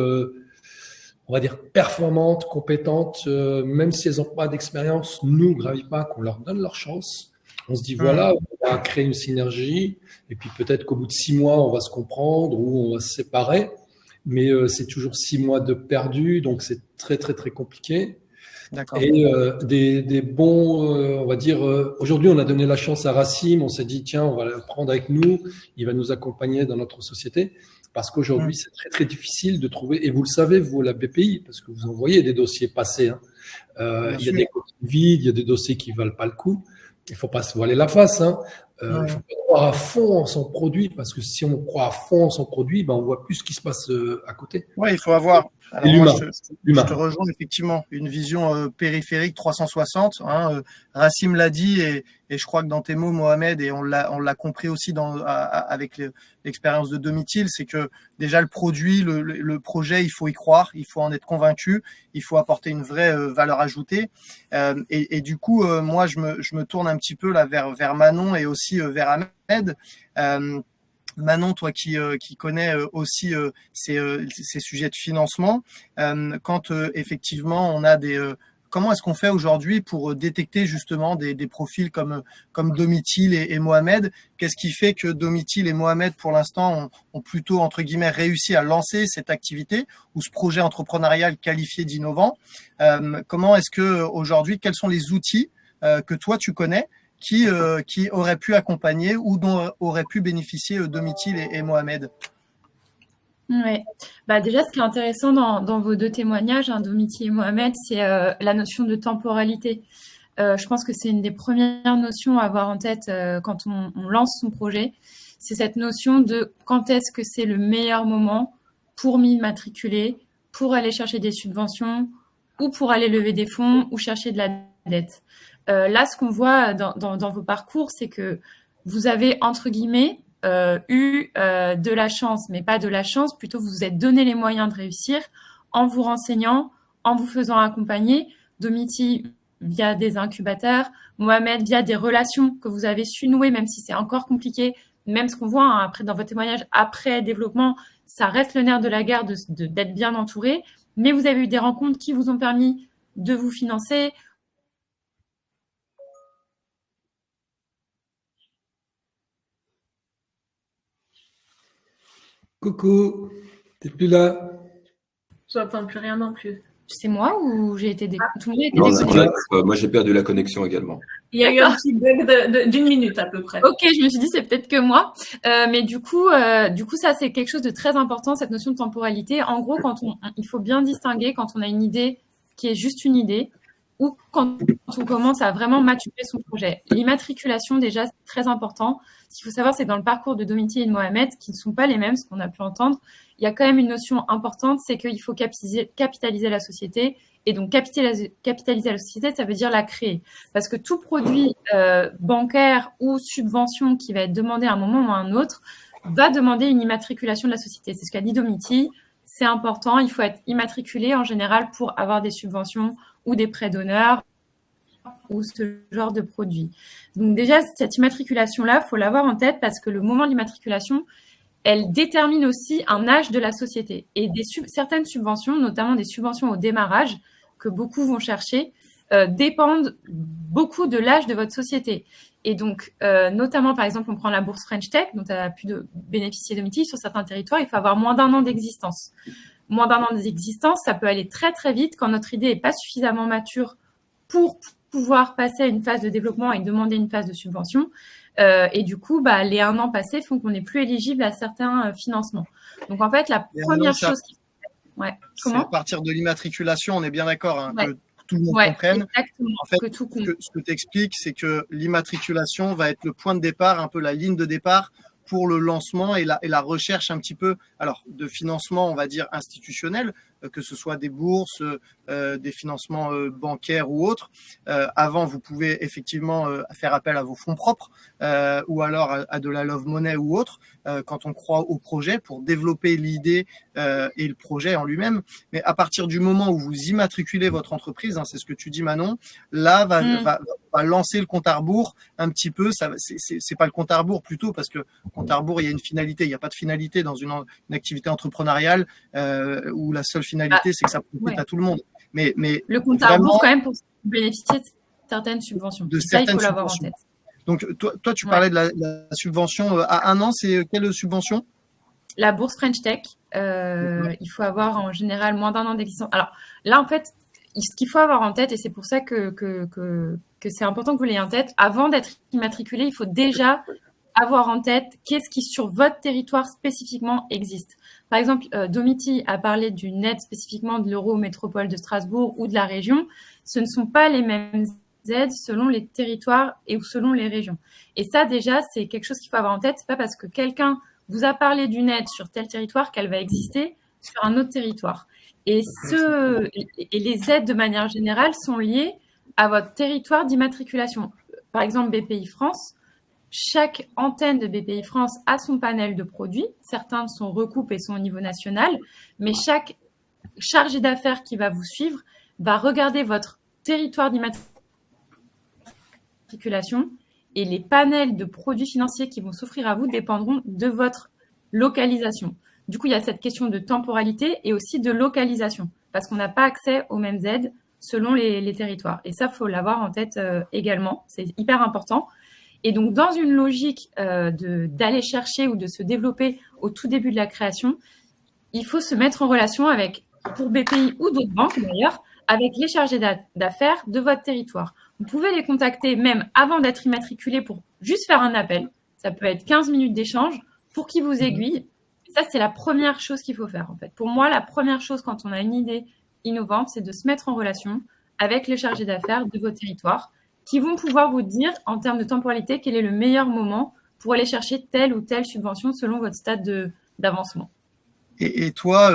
on va dire, performantes, compétentes, même si elles n'ont pas d'expérience. Nous, Gravipack, on leur donne leur chance. On se dit, voilà, on va créer une synergie, et puis peut-être qu'au bout de 6 mois, on va se comprendre ou on va se séparer. Mais c'est toujours 6 mois de perdu, donc c'est très, très, très compliqué. D'accord. Et des bons, on va dire, aujourd'hui on a donné la chance à Racim, on s'est dit tiens, on va le prendre avec nous, il va nous accompagner dans notre société, parce qu'aujourd'hui c'est très très difficile de trouver, et vous le savez vous, la BPI, parce que vous envoyez des dossiers passés, hein. Il y a des coquilles vides, il y a des dossiers qui valent pas le coup, il faut pas se voiler la face, hein. Il faut pas croire à fond en son produit, parce que si on croit à fond en son produit, on voit plus ce qui se passe à côté. Ouais, il faut avoir. Alors l'humain. Je te rejoins effectivement, une vision périphérique 360. Hein, Racim l'a dit et je crois que dans tes mots, Mohamed, et on l'a compris aussi avec l'expérience de Domitil, c'est que déjà le produit, le projet, il faut y croire, il faut en être convaincu, il faut apporter une vraie valeur ajoutée. Et du coup, moi, je me tourne un petit peu là vers Manon et aussi vers Ahmed. Manon, toi qui connais aussi ces sujets de financement, quand effectivement on a comment est-ce qu'on fait aujourd'hui pour détecter justement des profils comme Domitil et Mohamed? Qu'est-ce qui fait que Domitil et Mohamed, pour l'instant, ont plutôt, entre guillemets, réussi à lancer cette activité ou ce projet entrepreneurial qualifié d'innovant? Comment est-ce que aujourd'hui, quels sont les outils que toi tu connais qui auraient pu accompagner ou dont auraient pu bénéficier Domitil et Mohamed? Ouais. Déjà, ce qui est intéressant dans vos deux témoignages, hein, Domitil et Mohamed, c'est la notion de temporalité. Je pense que c'est une des premières notions à avoir en tête quand on lance son projet. C'est cette notion de quand est-ce que c'est le meilleur moment pour m'immatriculer, pour aller chercher des subventions ou pour aller lever des fonds ou chercher de la dette. Là, ce qu'on voit dans vos parcours, c'est que vous avez, entre guillemets, eu de la chance, mais pas de la chance, plutôt vous vous êtes donné les moyens de réussir en vous renseignant, en vous faisant accompagner. Domitil via des incubateurs, Mohamed via des relations que vous avez su nouer, même si c'est encore compliqué, même ce qu'on voit hein, après dans votre témoignage, après développement, ça reste le nerf de la guerre d'être bien entouré, mais vous avez eu des rencontres qui vous ont permis de vous financer. Coucou, t'es plus là? J'entends plus rien non plus. C'est moi ou j'ai été tout le monde a été Non, déconnecté? moi, j'ai perdu la connexion également. Il y a eu un petit bug d'une minute à peu près. Ok, je me suis dit c'est peut-être que moi, mais du coup ça c'est quelque chose de très important, cette notion de temporalité. En gros, il faut bien distinguer quand on a une idée qui est juste une idée ou quand on commence à vraiment maturer son projet. L'immatriculation, déjà, c'est très important. Ce qu'il faut savoir, c'est que dans le parcours de Domitille et de Mohamed, qui ne sont pas les mêmes, ce qu'on a pu entendre, il y a quand même une notion importante, c'est qu'il faut capitaliser la société. Et donc, capitaliser la société, ça veut dire la créer. Parce que tout produit bancaire ou subvention qui va être demandé à un moment ou à un autre va demander une immatriculation de la société. C'est ce qu'a dit Domitille. C'est important, il faut être immatriculé en général pour avoir des subventions ou des prêts d'honneur ou ce genre de produit. Donc déjà, cette immatriculation-là, il faut l'avoir en tête parce que le moment de l'immatriculation, elle détermine aussi un âge de la société. Et certaines subventions, notamment des subventions au démarrage, que beaucoup vont chercher, dépendent beaucoup de l'âge de votre société. Et donc, notamment, par exemple, on prend la bourse French Tech, dont tu as pu bénéficier de Domitille. Sur certains territoires, il faut avoir moins d'1 an d'existence. Moins d'1 an d'existence, ça peut aller très, très vite quand notre idée n'est pas suffisamment mature pour pouvoir passer à une phase de développement et demander une phase de subvention. Et du coup, les 1 an passés font qu'on n'est plus éligible à certains financements. Donc, en fait, la première chose qu'il faut faire, c'est à partir de l'immatriculation, on est bien d'accord, que tout le monde comprenne. Exactement, en fait, ce que tu expliques, c'est que l'immatriculation va être le point de départ, un peu la ligne de départ pour le lancement et la recherche un petit peu, alors de financement, on va dire institutionnel, que ce soit des bourses, des financements bancaires ou autres. Avant, vous pouvez effectivement faire appel à vos fonds propres ou alors à de la love money ou autre quand on croit au projet pour développer l'idée et le projet en lui-même. Mais à partir du moment où vous immatriculez votre entreprise, c'est ce que tu dis Manon, là va lancer le compte à rebours un petit peu. C'est pas le compte à rebours plutôt parce que compte à rebours il y a une finalité. Il n'y a pas de finalité dans une activité entrepreneuriale où la seule finalité c'est que ça profite à tout le monde. Mais le compte à rebours quand même pour bénéficier de certaines subventions. Ça, il faut l'avoir en tête. Donc toi tu parlais de la subvention à 1 an, c'est quelle subvention? La bourse French Tech. Il faut avoir en général moins d'1 an d'existence. Alors là, en fait, ce qu'il faut avoir en tête, et c'est pour ça que c'est important que vous l'ayez en tête, avant d'être immatriculé, il faut déjà avoir en tête qu'est-ce qui sur votre territoire spécifiquement existe. Par exemple, Domitille a parlé d'une aide spécifiquement de l'Eurométropole de Strasbourg ou de la région. Ce ne sont pas les mêmes aides selon les territoires et ou selon les régions. Et ça, déjà, c'est quelque chose qu'il faut avoir en tête. C'est pas parce que quelqu'un vous a parlé d'une aide sur tel territoire qu'elle va exister sur un autre territoire. Et les aides, de manière générale, sont liées à votre territoire d'immatriculation. Par exemple, BPI France, chaque antenne de BPI France a son panel de produits. Certains sont recoupés et sont au niveau national, mais chaque chargé d'affaires qui va vous suivre va regarder votre territoire d'immatriculation et les panels de produits financiers qui vont s'offrir à vous dépendront de votre localisation. Du coup, il y a cette question de temporalité et aussi de localisation parce qu'on n'a pas accès aux mêmes aides selon les territoires. Et ça, il faut l'avoir en tête également. C'est hyper important. Et donc, dans une logique d'aller chercher ou de se développer au tout début de la création, il faut se mettre en relation avec, pour BPI ou d'autres banques d'ailleurs, avec les chargés d'affaires de votre territoire. Vous pouvez les contacter même avant d'être immatriculé pour juste faire un appel. Ça peut être 15 minutes d'échange pour qu'ils vous aiguillent. Ça, c'est la première chose qu'il faut faire en fait. Pour moi, la première chose quand on a une idée innovante, c'est de se mettre en relation avec les chargés d'affaires de votre territoire qui vont pouvoir vous dire, en termes de temporalité, quel est le meilleur moment pour aller chercher telle ou telle subvention selon votre stade d'avancement. Et toi,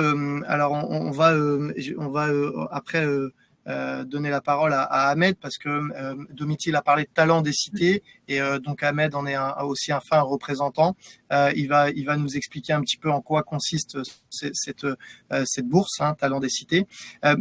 alors on va après donner la parole à Ahmed parce que Domitille a parlé de talent des cités et donc Ahmed en est aussi un fin représentant. Il va nous expliquer un petit peu en quoi consiste cette bourse, talent des cités.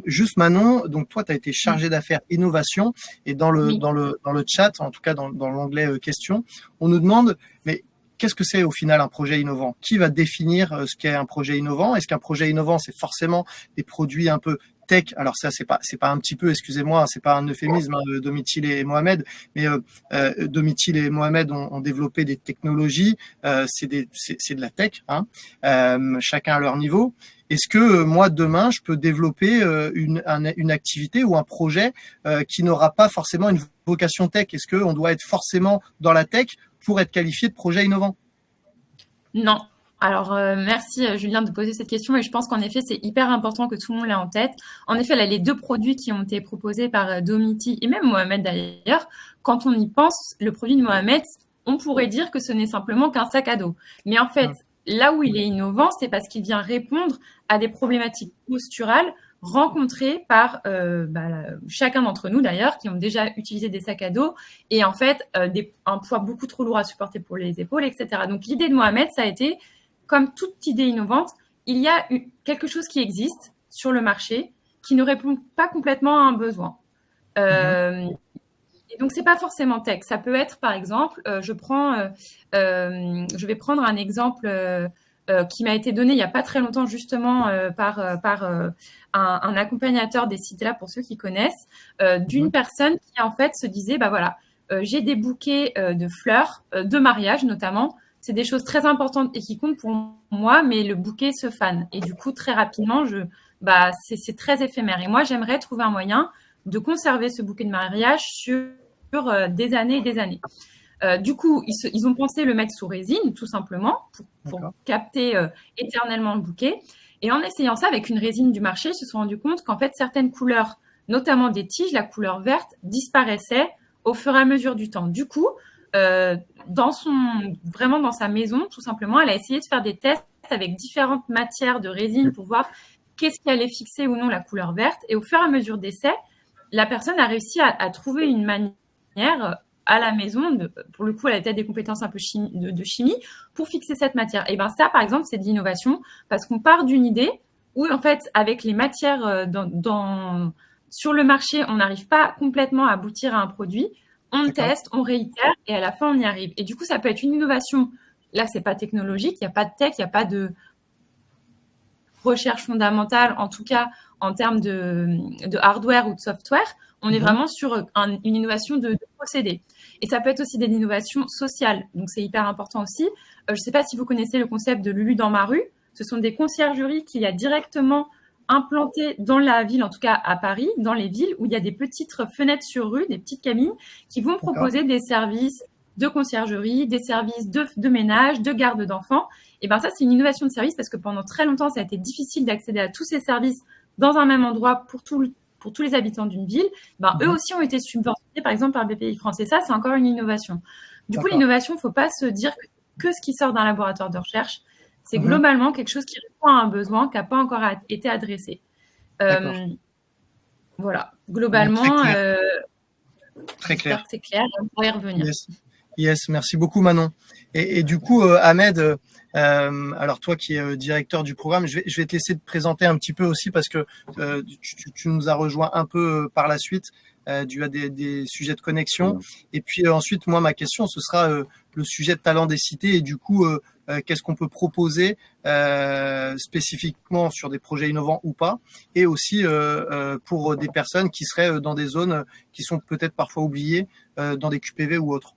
Juste Manon, donc toi tu as été chargé d'affaires innovation et dans le chat, en tout cas dans l'onglet questions, on nous demande mais qu'est-ce que c'est au final un projet innovant? Qui va définir ce qu'est un projet innovant? Est-ce qu'un projet innovant c'est forcément des produits un peu tech? Alors ça c'est pas un petit peu, excusez-moi, c'est pas un euphémisme, Domitille et Mohamed, mais Domitille et Mohamed ont développé des technologies, c'est de la tech, chacun à leur niveau. Est-ce que moi demain je peux développer une activité ou un projet qui n'aura pas forcément une vocation tech? Est-ce qu'on doit être forcément dans la tech pour être qualifié de projet innovant? Non. Alors, merci Julien de poser cette question et je pense qu'en effet, c'est hyper important que tout le monde l'ait en tête. En effet, là, les deux produits qui ont été proposés par Domiti et même Mohamed d'ailleurs, quand on y pense, le produit de Mohamed, on pourrait dire que ce n'est simplement qu'un sac à dos. Mais en fait, là où il est innovant, c'est parce qu'il vient répondre à des problématiques posturales rencontrées par chacun d'entre nous d'ailleurs, qui ont déjà utilisé des sacs à dos et en fait un poids beaucoup trop lourd à supporter pour les épaules, etc. Donc l'idée de Mohamed, ça a été, comme toute idée innovante, il y a quelque chose qui existe sur le marché qui ne répond pas complètement à un besoin. Et donc, c'est pas forcément tech. Ça peut être, par exemple, je vais prendre un exemple qui m'a été donné il y a pas très longtemps, justement, par un accompagnateur des Cités-là, pour ceux qui connaissent, d'une personne qui, en fait, se disait, bah voilà, j'ai des bouquets de fleurs, de mariage notamment. C'est des choses très importantes et qui comptent pour moi, mais le bouquet se fane. Et du coup, très rapidement, c'est très éphémère. Et moi, j'aimerais trouver un moyen de conserver ce bouquet de mariage sur des années et des années. Du coup, ils ont pensé le mettre sous résine, tout simplement, pour capter éternellement le bouquet. Et en essayant ça avec une résine du marché, ils se sont rendus compte qu'en fait, certaines couleurs, notamment des tiges, la couleur verte, disparaissaient au fur et à mesure du temps. Du coup, vraiment dans sa maison, tout simplement, elle a essayé de faire des tests avec différentes matières de résine pour voir qu'est-ce qui allait fixer ou non la couleur verte. Et au fur et à mesure d'essais, la personne a réussi à trouver une manière à la maison, pour le coup, elle a peut-être des compétences un peu de chimie, pour fixer cette matière. Et bien ça, par exemple, c'est de l'innovation, parce qu'on part d'une idée où, en fait, avec les matières sur le marché, on n'arrive pas complètement à aboutir à un produit. On teste, on réitère, et à la fin, on y arrive. Et du coup, ça peut être une innovation. Là, c'est pas technologique, il n'y a pas de tech, il n'y a pas de recherche fondamentale, en tout cas en termes de hardware ou de software. On est vraiment sur une innovation de procédé. Et ça peut être aussi des innovations sociales. Donc, c'est hyper important aussi. Je ne sais pas si vous connaissez le concept de Lulu dans ma rue. Ce sont des conciergeries qu'il y a directement implantées dans la ville, en tout cas à Paris, dans les villes où il y a des petites fenêtres sur rue, des petites cabines qui vont proposer des services de conciergerie, des services de ménage, de garde d'enfants. Et bien ça, c'est une innovation de service parce que pendant très longtemps, ça a été difficile d'accéder à tous ces services dans un même endroit pour tous les habitants d'une ville. Eux aussi ont été subventionnés, par exemple, par BPI France. Et ça, c'est encore une innovation. Du coup, l'innovation, il ne faut pas se dire que ce qui sort d'un laboratoire de recherche, c'est globalement quelque chose qui répond à un besoin qui n'a pas encore été adressé. Voilà. Globalement, très clair. J'espère que c'est clair. On pourrait y revenir. Yes, merci beaucoup Manon. Et du coup, Ahmed, alors toi qui es directeur du programme, je vais te laisser te présenter un petit peu aussi parce que tu nous as rejoint un peu par la suite dû à des sujets de connexion. Et puis ensuite, moi, ma question, ce sera le sujet de talent des cités et du coup, qu'est-ce qu'on peut proposer spécifiquement sur des projets innovants ou pas, et aussi pour des personnes qui seraient dans des zones qui sont peut-être parfois oubliées, dans des QPV ou autres.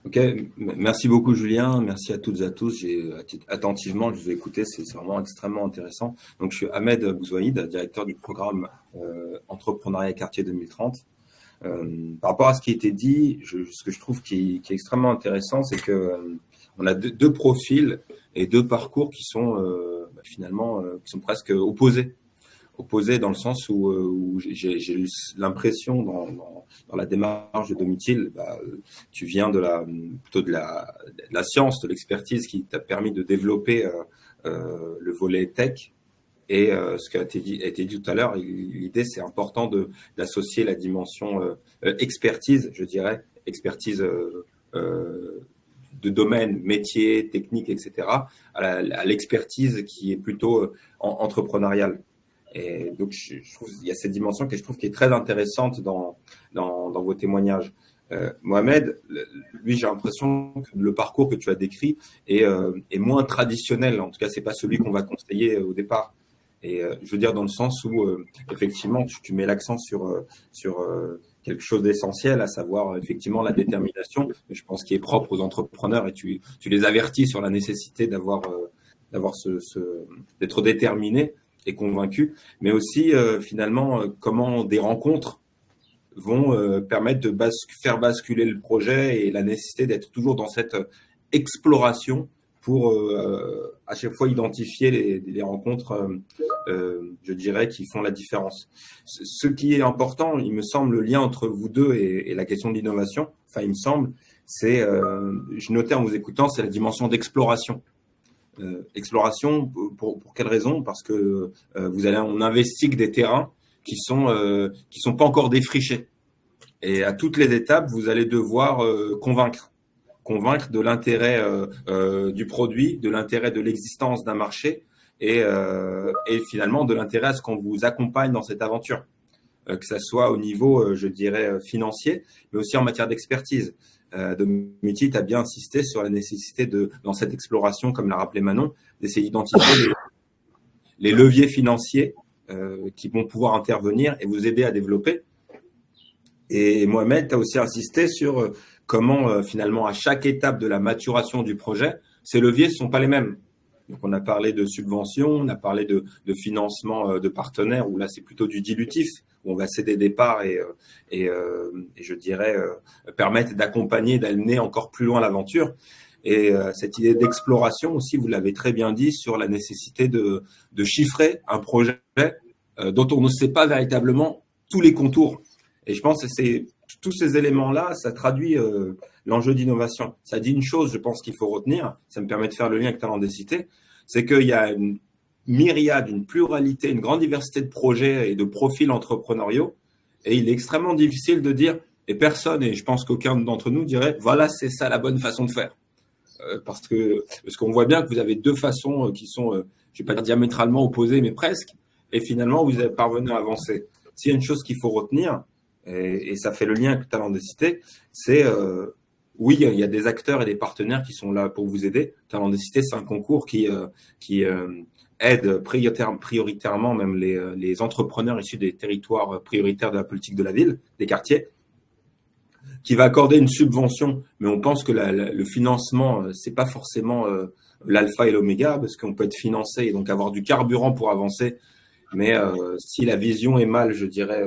Ok, merci beaucoup Julien, merci à toutes et à tous. Attentivement, je vous ai écouté, c'est vraiment extrêmement intéressant. Donc je suis Ahmed Bouzouaïd, directeur du programme Entrepreneuriat et Quartier 2030. Par rapport à ce qui a été dit, ce que je trouve qui est extrêmement intéressant, c'est que on a deux profils et deux parcours qui sont finalement qui sont presque opposés dans le sens où j'ai eu l'impression dans la démarche de Domitil, tu viens plutôt de la science, de l'expertise qui t'a permis de développer le volet tech. Et ce qui a été dit tout à l'heure, l'idée c'est important d'associer la dimension expertise, je dirais, expertise de domaine, métier, technique, etc., à l'expertise qui est plutôt entrepreneuriale. Et donc, je trouve il y a cette dimension que je trouve qui est très intéressante dans vos témoignages. Mohamed, lui, j'ai l'impression que le parcours que tu as décrit est moins traditionnel. En tout cas, c'est pas celui qu'on va conseiller au départ. Et je veux dire dans le sens où effectivement, tu mets l'accent sur quelque chose d'essentiel, à savoir effectivement la détermination. Je pense qu'il est propre aux entrepreneurs et tu les avertis sur la nécessité d'avoir d'être déterminé et convaincu, mais aussi finalement comment des rencontres vont permettre de faire basculer le projet et la nécessité d'être toujours dans cette exploration pour à chaque fois identifier les rencontres, je dirais, qui font la différence. Ce qui est important, il me semble, le lien entre vous deux et la question de l'innovation, enfin, il me semble, c'est, je notais en vous écoutant, c'est la dimension d'exploration. Exploration, pour quelle raison? Parce que on investigue des terrains qui sont pas encore défrichés. Et à toutes les étapes, vous allez devoir convaincre de l'intérêt du produit, de l'intérêt de l'existence d'un marché et finalement de l'intérêt à ce qu'on vous accompagne dans cette aventure, que ça soit au niveau, je dirais, financier, mais aussi en matière d'expertise. Domitil, tu as bien insisté sur la nécessité dans cette exploration, comme l'a rappelé Manon, d'essayer d'identifier les leviers financiers qui vont pouvoir intervenir et vous aider à développer. Et Mohamed, tu as aussi insisté sur comment finalement à chaque étape de la maturation du projet, ces leviers ne sont pas les mêmes. Donc on a parlé de subventions, on a parlé de financement de partenaires, où là c'est plutôt du dilutif, où on va céder des parts et je dirais permettre d'accompagner, d'amener encore plus loin l'aventure. Et cette idée d'exploration aussi, vous l'avez très bien dit, sur la nécessité de chiffrer un projet dont on ne sait pas véritablement tous les contours. Et je pense que c'est tous ces éléments-là, ça traduit l'enjeu d'innovation. Ça dit une chose, je pense qu'il faut retenir, ça me permet de faire le lien avec Talent des Cités, c'est qu'il y a une myriade, une pluralité, une grande diversité de projets et de profils entrepreneuriaux, et il est extrêmement difficile de dire, et personne, et je pense qu'aucun d'entre nous dirait, voilà, c'est ça la bonne façon de faire. Parce qu'on voit bien que vous avez deux façons qui sont, je ne vais pas dire diamétralement opposées, mais presque, et finalement, vous êtes parvenu à avancer. S'il y a une chose qu'il faut retenir, et ça fait le lien avec Talent des Cités, c'est oui, il y a des acteurs et des partenaires qui sont là pour vous aider. Talent des Cités, c'est un concours qui aide prioritairement même les entrepreneurs issus des territoires prioritaires de la politique de la ville, des quartiers, qui va accorder une subvention. Mais on pense que le financement, c'est pas forcément l'alpha et l'oméga, parce qu'on peut être financé et donc avoir du carburant pour avancer. Mais si la vision est mal, je dirais,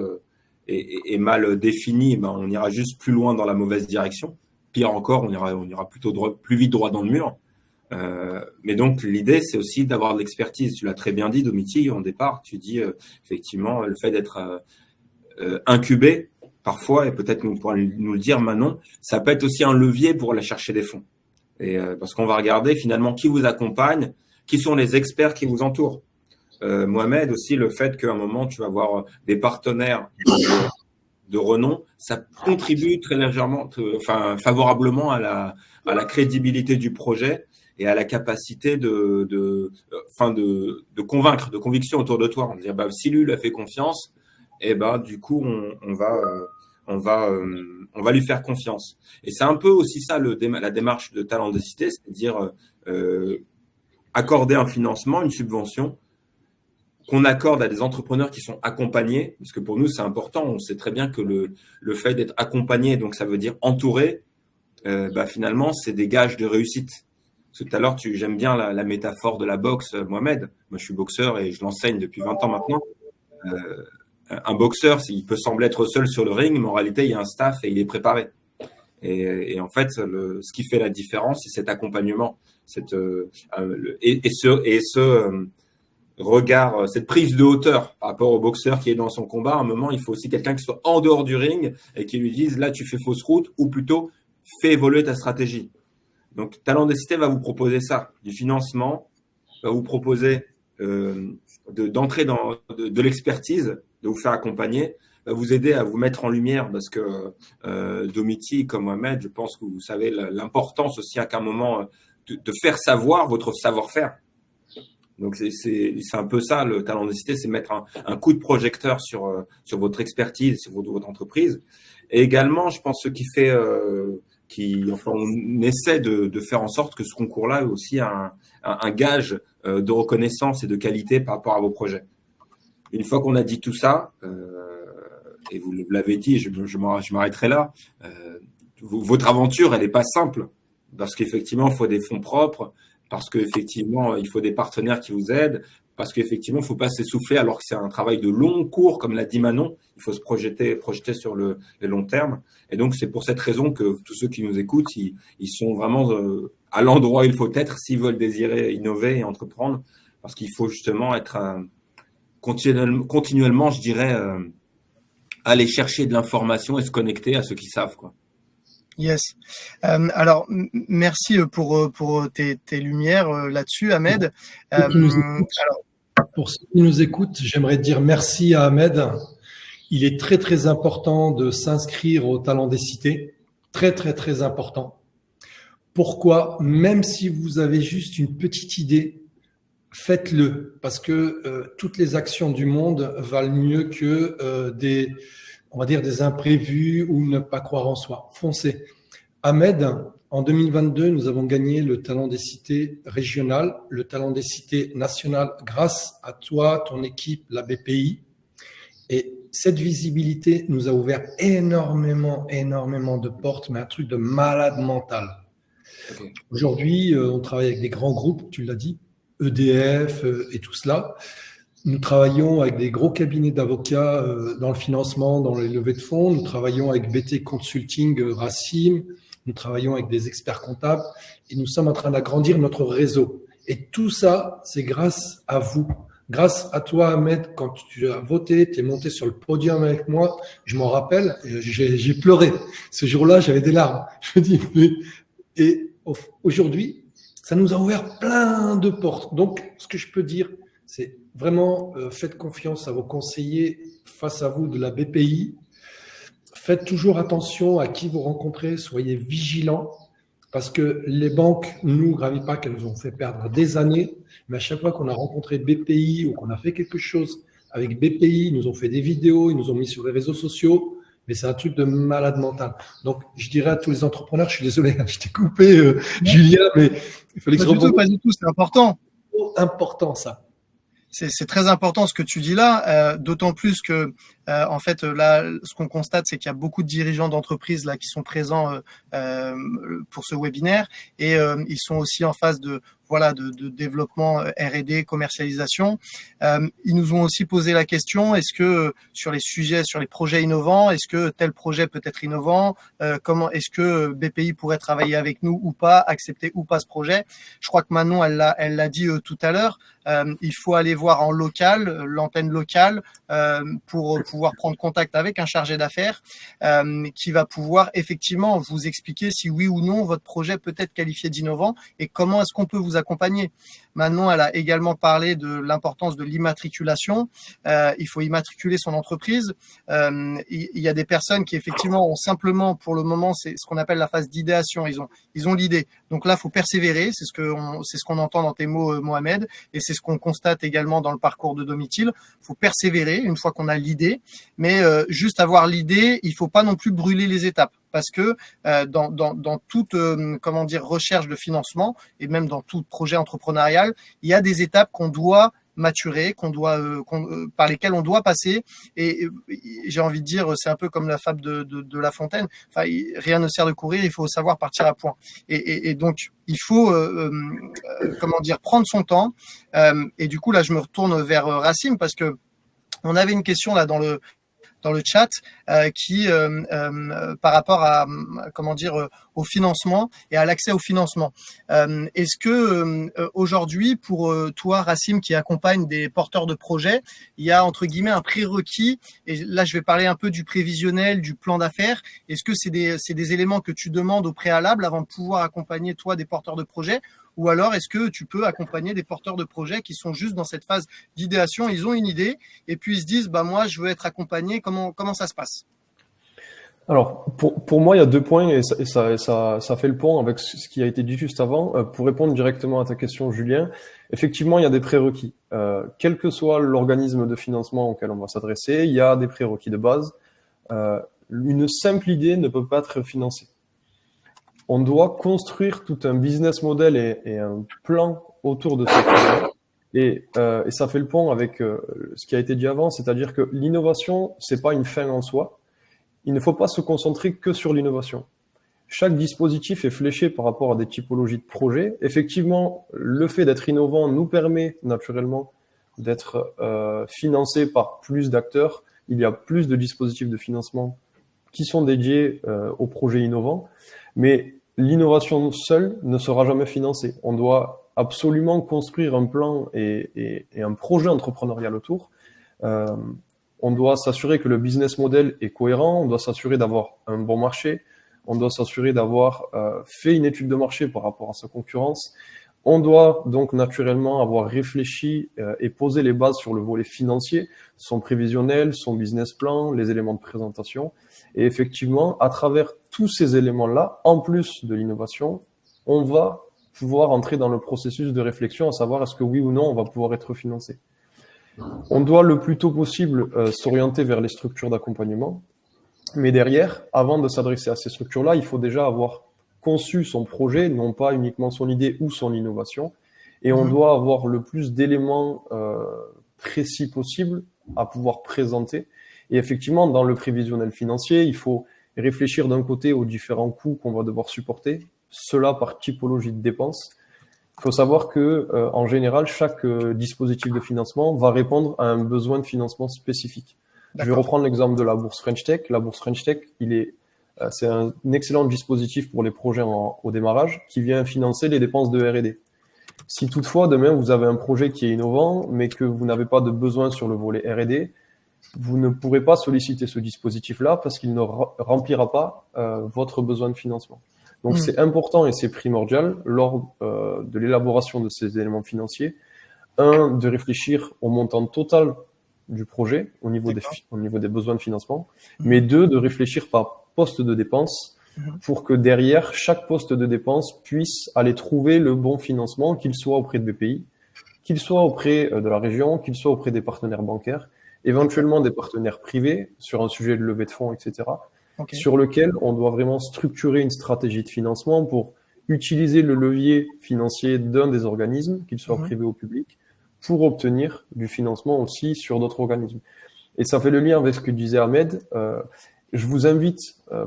est mal définie, ben on ira juste plus loin dans la mauvaise direction. Pire encore, on ira plutôt plus vite droit dans le mur. Mais donc, l'idée, c'est aussi d'avoir de l'expertise. Tu l'as très bien dit, Domitil, en départ. Tu dis, effectivement, le fait d'être incubé, parfois, et peut-être nous pourrons nous le dire, Manon, ça peut être aussi un levier pour aller chercher des fonds. Et parce qu'on va regarder, finalement, qui vous accompagne, qui sont les experts qui vous entourent. Mohamed, aussi, le fait qu'à un moment, tu vas avoir des partenaires de renom, ça contribue très légèrement, favorablement à la crédibilité du projet et à la capacité de convaincre, de conviction autour de toi. On va dire, bah, si lui a fait confiance, et ben du coup, on va lui faire confiance. Et c'est un peu aussi ça la démarche de Talent des Cités, c'est-à-dire accorder un financement, une subvention, qu'on accorde à des entrepreneurs qui sont accompagnés, parce que pour nous, c'est important. On sait très bien que le fait d'être accompagné, donc ça veut dire entouré, finalement, c'est des gages de réussite. Parce que tout à l'heure, j'aime bien la métaphore de la boxe, Mohamed. Moi, je suis boxeur et je l'enseigne depuis 20 ans maintenant. Un boxeur, il peut sembler être seul sur le ring, mais en réalité, il y a un staff et il est préparé. Et en fait, ce qui fait la différence, c'est cet accompagnement, regard, cette prise de hauteur par rapport au boxeur qui est dans son combat. À un moment, il faut aussi quelqu'un qui soit en dehors du ring et qui lui dise là, tu fais fausse route, ou plutôt fais évoluer ta stratégie. Donc, Talent des Cités va vous proposer ça, du financement, va vous proposer d'entrer dans de l'expertise, de vous faire accompagner, va vous aider à vous mettre en lumière, parce que Domitil, comme Mohamed, je pense que vous savez l'importance aussi à qu'un moment de faire savoir votre savoir-faire. Donc, c'est un peu ça, le Talent des Cités, c'est mettre un coup de projecteur sur votre expertise, sur votre entreprise. Et également, je pense, ce qui fait, on essaie de faire en sorte que ce concours-là est aussi un gage de reconnaissance et de qualité par rapport à vos projets. Une fois qu'on a dit tout ça, et vous l'avez dit, je m'arrêterai là, votre aventure, elle n'est pas simple, parce qu'effectivement, il faut des fonds propres, parce qu'effectivement, il faut des partenaires qui vous aident, parce qu'effectivement, il ne faut pas s'essouffler alors que c'est un travail de long cours, comme l'a dit Manon. Il faut se projeter sur les longs termes. Et donc, c'est pour cette raison que tous ceux qui nous écoutent, ils sont vraiment à l'endroit où il faut être s'ils veulent désirer innover et entreprendre, parce qu'il faut justement être continuellement, je dirais, aller chercher de l'information et se connecter à ceux qui savent, quoi. Yes. Alors, merci pour tes lumières là-dessus, Ahmed. Pour ceux qui nous écoutent, j'aimerais dire merci à Ahmed. Il est très, très important de s'inscrire au Talent des Cités. Très, très, très important. Pourquoi? Même si vous avez juste une petite idée, faites-le. Parce que toutes les actions du monde valent mieux que on va dire des imprévus ou ne pas croire en soi. Foncez. Ahmed, en 2022, nous avons gagné le Talent des Cités régional, le Talent des Cités national grâce à toi, ton équipe, la BPI. Et cette visibilité nous a ouvert énormément de portes, mais un truc de malade mental. Okay. Aujourd'hui, on travaille avec des grands groupes, tu l'as dit, EDF et tout cela. Nous travaillons avec des gros cabinets d'avocats dans le financement, dans les levées de fonds. Nous travaillons avec BT Consulting Racim. Nous travaillons avec des experts comptables et nous sommes en train d'agrandir notre réseau. Et tout ça, c'est grâce à vous. Grâce à toi, Ahmed, quand tu as voté, tu es monté sur le podium avec moi. Je m'en rappelle, j'ai pleuré. Ce jour-là, j'avais des larmes. Je me dis, et aujourd'hui, ça nous a ouvert plein de portes. Donc, ce que je peux dire, c'est vraiment faites confiance à vos conseillers face à vous de la BPI. Faites toujours attention à qui vous rencontrez, soyez vigilants parce que les banques, nous, Gravipack, elles nous ont fait perdre des années, mais à chaque fois qu'on a rencontré BPI ou qu'on a fait quelque chose avec BPI, ils nous ont fait des vidéos, ils nous ont mis sur les réseaux sociaux, mais c'est un truc de malade mental. Donc, je dirais à tous les entrepreneurs, je suis désolé, je t'ai coupé, Julien, mais il fallait que je rebondisse. Pas du tout, c'est important. C'est important, ça. C'est très important ce que tu dis là, d'autant plus que en fait là, ce qu'on constate, c'est qu'il y a beaucoup de dirigeants d'entreprises là qui sont présents pour ce webinaire et ils sont aussi en phase de développement R&D, commercialisation. Ils nous ont aussi posé la question, est-ce que sur les sujets, sur les projets innovants, est-ce que tel projet peut être innovant? Comment est-ce que BPI pourrait travailler avec nous ou pas, accepter ou pas ce projet? Je crois que Manon, elle l'a dit tout à l'heure. Il faut aller voir en local, l'antenne locale, pour pouvoir prendre contact avec un chargé d'affaires qui va pouvoir effectivement vous expliquer si oui ou non votre projet peut être qualifié d'innovant et comment est-ce qu'on peut vous accompagner. Manon, elle a également parlé de l'importance de l'immatriculation. Il faut immatriculer son entreprise. Il y a des personnes qui effectivement ont simplement, pour le moment, c'est ce qu'on appelle la phase d'idéation. Ils ont l'idée. Donc là, il faut persévérer. C'est ce qu'on entend dans tes mots, Mohamed, et c'est ce qu'on constate également dans le parcours de Domitil. Il faut persévérer une fois qu'on a l'idée, mais juste avoir l'idée, il faut pas non plus brûler les étapes. Parce que dans toute recherche de financement et même dans tout projet entrepreneurial, il y a des étapes qu'on doit maturer, par lesquelles on doit passer. Et j'ai envie de dire, c'est un peu comme la fable de La Fontaine. Enfin, rien ne sert de courir, il faut savoir partir à point. Et donc, il faut prendre son temps. Et du coup, là, je me retourne vers Racim parce que on avait une question là dans le chat qui par rapport à au financement et à l'accès au financement. Est-ce que aujourd'hui pour toi Racim qui accompagne des porteurs de projets, il y a entre guillemets un prérequis et là je vais parler un peu du prévisionnel, du plan d'affaires. Est-ce que c'est des éléments que tu demandes au préalable avant de pouvoir accompagner toi des porteurs de projets? Ou alors, est-ce que tu peux accompagner des porteurs de projets qui sont juste dans cette phase d'idéation, ils ont une idée et puis ils se disent, moi, je veux être accompagné. Comment ça se passe? Alors, pour moi, il y a 2 points et ça fait le pont avec ce qui a été dit juste avant. Pour répondre directement à ta question, Julien, effectivement, il y a des prérequis. Quel que soit l'organisme de financement auquel on va s'adresser, il y a des prérequis de base. Une simple idée ne peut pas être financée. On doit construire tout un business model et un plan autour de ce projet. Et ça fait le pont avec ce qui a été dit avant, c'est-à-dire que l'innovation, c'est pas une fin en soi. Il ne faut pas se concentrer que sur l'innovation. Chaque dispositif est fléché par rapport à des typologies de projets. Effectivement, le fait d'être innovant nous permet naturellement d'être financé par plus d'acteurs. Il y a plus de dispositifs de financement qui sont dédiés aux projets innovants, mais l'innovation seule ne sera jamais financée. On doit absolument construire un plan et un projet entrepreneurial autour. On doit s'assurer que le business model est cohérent, on doit s'assurer d'avoir un bon marché, on doit s'assurer d'avoir fait une étude de marché par rapport à sa concurrence. On doit donc naturellement avoir réfléchi et posé les bases sur le volet financier, son prévisionnel, son business plan, les éléments de présentation. Et effectivement, à travers tous ces éléments-là, en plus de l'innovation, on va pouvoir entrer dans le processus de réflexion, à savoir est-ce que oui ou non on va pouvoir être financé. On doit le plus tôt possible s'orienter vers les structures d'accompagnement. Mais derrière, avant de s'adresser à ces structures-là, il faut déjà avoir conçu son projet, non pas uniquement son idée ou son innovation. Et on doit avoir le plus d'éléments précis possible à pouvoir présenter. Et effectivement, dans le prévisionnel financier, il faut réfléchir d'un côté aux différents coûts qu'on va devoir supporter, cela par typologie de dépenses. Il faut savoir que, en général, chaque dispositif de financement va répondre à un besoin de financement spécifique. Je vais reprendre l'exemple de la bourse French Tech. La bourse French Tech, c'est un excellent dispositif pour les projets au démarrage qui vient financer les dépenses de R&D. Si toutefois, demain, vous avez un projet qui est innovant, mais que vous n'avez pas de besoin sur le volet R&D, vous ne pourrez pas solliciter ce dispositif-là parce qu'il ne remplira pas votre besoin de financement. Donc, c'est important et c'est primordial lors de l'élaboration de ces éléments financiers, de réfléchir au montant total du projet au niveau des besoins de financement, mais de réfléchir par poste de dépense pour que derrière, chaque poste de dépense puisse aller trouver le bon financement, qu'il soit auprès de BPI, qu'il soit auprès de la région, qu'il soit auprès des partenaires bancaires, éventuellement des partenaires privés sur un sujet de levée de fonds, etc., sur lequel on doit vraiment structurer une stratégie de financement pour utiliser le levier financier d'un des organismes, qu'il soit privé ou public, pour obtenir du financement aussi sur d'autres organismes. Et ça fait le lien avec ce que disait Ahmed. Je vous invite,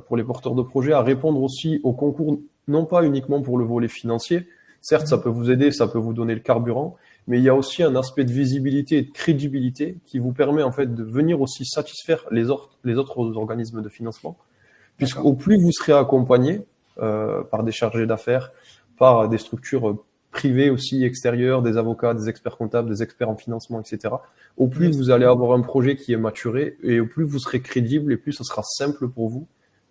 pour les porteurs de projets, à répondre aussi au concours, non pas uniquement pour le volet financier. Certes, ça peut vous aider, ça peut vous donner le carburant, mais il y a aussi un aspect de visibilité et de crédibilité qui vous permet en fait de venir aussi satisfaire les autres organismes de financement, puisqu'au plus vous serez accompagné par des chargés d'affaires, par des structures privées aussi extérieures, des avocats, des experts comptables, des experts en financement, etc., au plus vous allez avoir un projet qui est maturé et au plus vous serez crédible et plus ce sera simple pour vous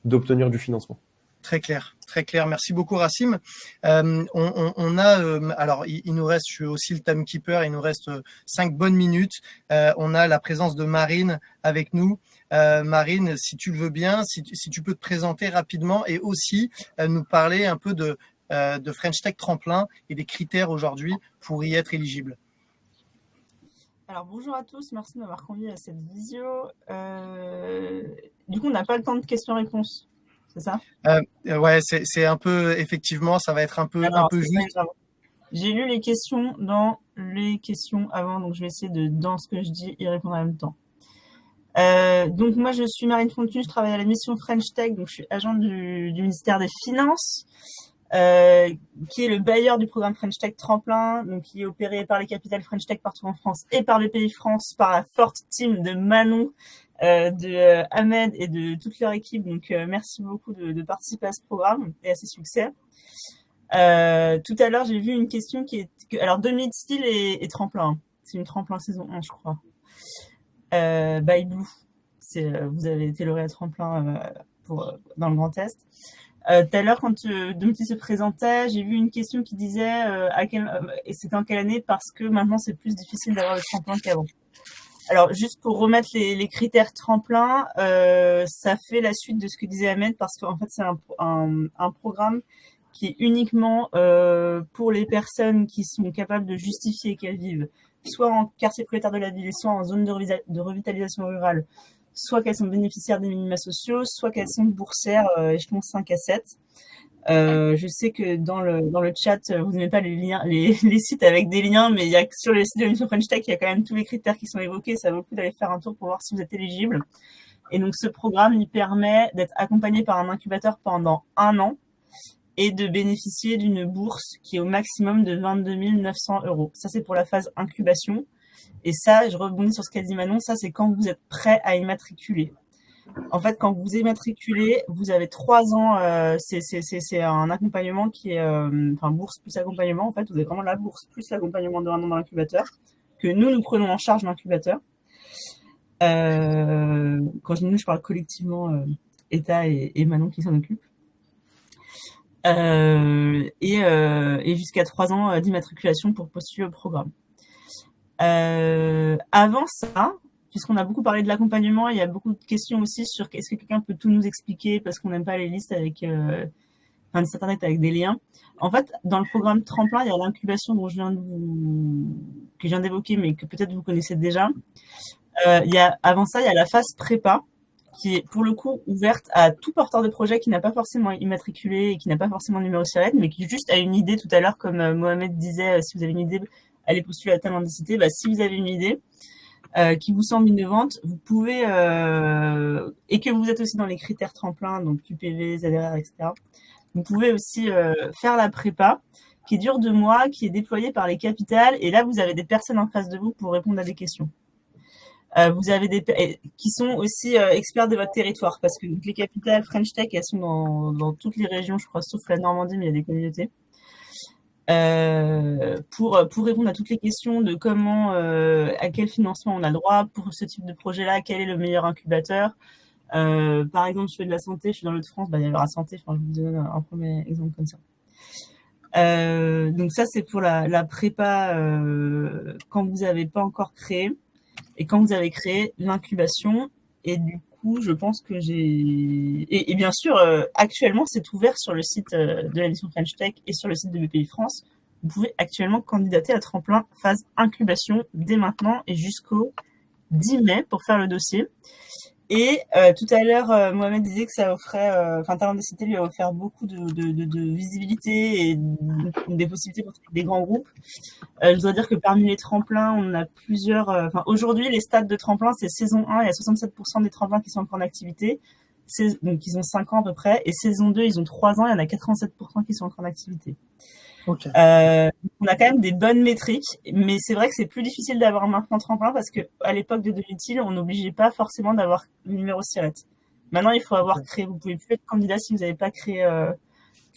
d'obtenir du financement. Très clair, très clair. Merci beaucoup, Rassim. On a, alors, il nous reste, je suis aussi le timekeeper, il nous reste 5 bonnes minutes. On a la présence de Marine avec nous. Marine, si tu le veux bien, si tu peux te présenter rapidement et aussi nous parler un peu de French Tech Tremplin et des critères aujourd'hui pour y être éligible. Alors bonjour à tous, merci de m'avoir convié à cette visio. Du coup, on n'a pas le temps de questions-réponses. C'est ça? Ouais, c'est un peu, effectivement, ça va être un peu juste. J'ai lu les questions dans les questions avant, donc je vais essayer de, dans ce que je dis, y répondre en même temps. Donc moi, je suis Marine Fontune, je travaille à la mission French Tech, donc je suis agent du ministère des Finances, qui est le bailleur du programme French Tech Tremplin, donc qui est opéré par les capitales French Tech partout en France et par le pays France, par la forte team de Manon, de Ahmed et de toute leur équipe. Donc merci beaucoup de participer à ce programme et à ses succès. Tout à l'heure, j'ai vu une question alors Demi-Style et Tremplin. C'est une Tremplin saison 1, je crois. By Blue. Vous avez été lauréat Tremplin dans le Grand Est. Tout à l'heure, quand Demi-Style se présentait, j'ai vu une question qui disait et c'était en quelle année, parce que maintenant c'est plus difficile d'avoir le tremplin qu'avant. Alors, juste pour remettre les critères tremplin, ça fait la suite de ce que disait Ahmed, parce qu'en fait, c'est un programme qui est uniquement pour les personnes qui sont capables de justifier qu'elles vivent soit en quartier prioritaire de la ville, soit en zone de revitalisation rurale, soit qu'elles sont bénéficiaires des minima sociaux, soit qu'elles sont boursières échelon 5 à 7. Je sais que dans le chat, vous n'aimez pas les liens, les sites avec des liens, mais il y a sur le site de la mission French Tech, il y a quand même tous les critères qui sont évoqués. Ça vaut le coup d'aller faire un tour pour voir si vous êtes éligible. Et donc, ce programme, il permet d'être accompagné par un incubateur pendant 1 an et de bénéficier d'une bourse qui est au maximum de 22 900 €. Ça, c'est pour la phase incubation. Et ça, je rebondis sur ce qu'a dit Manon, ça c'est quand vous êtes prêt à immatriculer. En fait, quand vous immatriculez, vous avez 3 ans, c'est un accompagnement qui est, bourse plus accompagnement. En fait, vous avez vraiment la bourse plus l'accompagnement de 1 an dans l'incubateur, que nous prenons en charge l'incubateur. Quand je dis nous, je parle collectivement, État et Manon qui s'en occupe. Et jusqu'à 3 ans d'immatriculation pour postuler au programme. Avant ça, puisqu'on a beaucoup parlé de l'accompagnement, il y a beaucoup de questions aussi sur est-ce que quelqu'un peut tout nous expliquer parce qu'on n'aime pas les listes avec des sites internet avec des liens. En fait, dans le programme Tremplin, il y a l'incubation dont que je viens d'évoquer, mais que peut-être vous connaissez déjà. Avant ça, il y a la phase prépa, qui est pour le coup ouverte à tout porteur de projet qui n'a pas forcément immatriculé et qui n'a pas forcément de numéro SIRET, mais qui juste a une idée tout à l'heure, comme Mohamed disait, si vous avez une idée, allez postuler à telle mendicité. Si vous avez une idée qui vous semble innovante, vous pouvez, et que vous êtes aussi dans les critères tremplin, donc QPV, ZRR, etc., vous pouvez aussi faire la prépa, qui dure 2 mois, qui est déployée par les capitales, et là, vous avez des personnes en face de vous pour répondre à des questions. Vous avez qui sont aussi experts de votre territoire, parce que les capitales French Tech, elles sont dans toutes les régions, je crois, sauf la Normandie, mais il y a des communautés. Pour répondre à toutes les questions de comment, à quel financement on a le droit pour ce type de projet-là, quel est le meilleur incubateur. Par exemple, je fais de la santé, je suis dans le France, il y aura santé, je vous donne un premier exemple comme ça. Donc ça, c'est pour la prépa quand vous n'avez pas encore créé. Et quand vous avez créé l'incubation, et du coup, je pense que et bien sûr, actuellement, c'est ouvert sur le site de la mission French Tech et sur le site de BPI France. Vous pouvez actuellement candidater à Tremplin phase incubation dès maintenant et jusqu'au 10 mai pour faire le dossier. Et tout à l'heure, Mohamed disait que ça offrait, Talent des cités lui a offert beaucoup de visibilité et des possibilités pour des grands groupes. Je dois dire que parmi les tremplins, on a plusieurs. Aujourd'hui, les stades de tremplin, c'est saison 1, il y a 67% des tremplins qui sont encore en activité. Donc, ils ont 5 ans à peu près. Et saison 2, ils ont 3 ans, il y en a 87% qui sont encore en activité. Okay. On a quand même des bonnes métriques, mais c'est vrai que c'est plus difficile d'avoir maintenant tremplin parce que à l'époque de 2000, on n'obligeait pas forcément d'avoir le numéro SIRET. Maintenant, il faut avoir créé. Vous pouvez plus être candidat si vous n'avez pas créé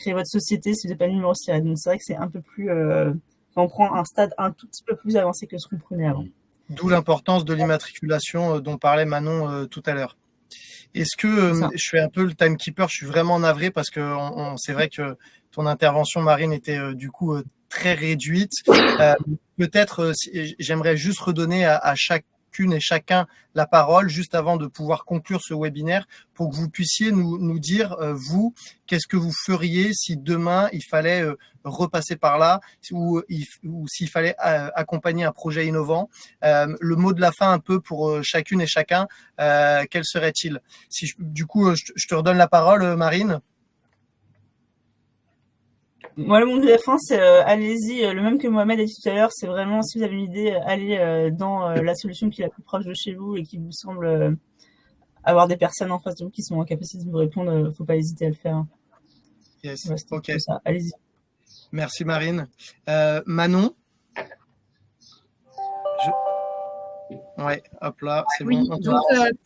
votre société, si vous n'avez pas le numéro SIRET. Donc c'est vrai que c'est un peu plus. On prend un stade un tout petit peu plus avancé que ce qu'on prenait avant. D'où l'importance de l'immatriculation dont parlait Manon tout à l'heure. Est-ce que je fais un peu le timekeeper, je suis vraiment navré parce que c'est vrai que ton intervention, Marine, était du coup très réduite. Peut-être, j'aimerais juste redonner à chacune et chacun la parole juste avant de pouvoir conclure ce webinaire pour que vous puissiez nous dire, vous, qu'est-ce que vous feriez si demain il fallait repasser par là ou s'il fallait accompagner un projet innovant. Le mot de la fin un peu pour chacune et chacun, quel serait-il? Du coup, je te redonne la parole, Marine. Moi, le mot de la fin, c'est allez-y, le même que Mohamed a dit tout à l'heure, c'est vraiment, si vous avez une idée, allez dans la solution qui est la plus proche de chez vous et qui vous semble avoir des personnes en face de vous qui sont en capacité de vous répondre, faut pas hésiter à le faire. Yes, ouais, ok. Ça. Allez-y. Merci Marine. Manon. Ouais, hop là, c'est oui, bon. Donc,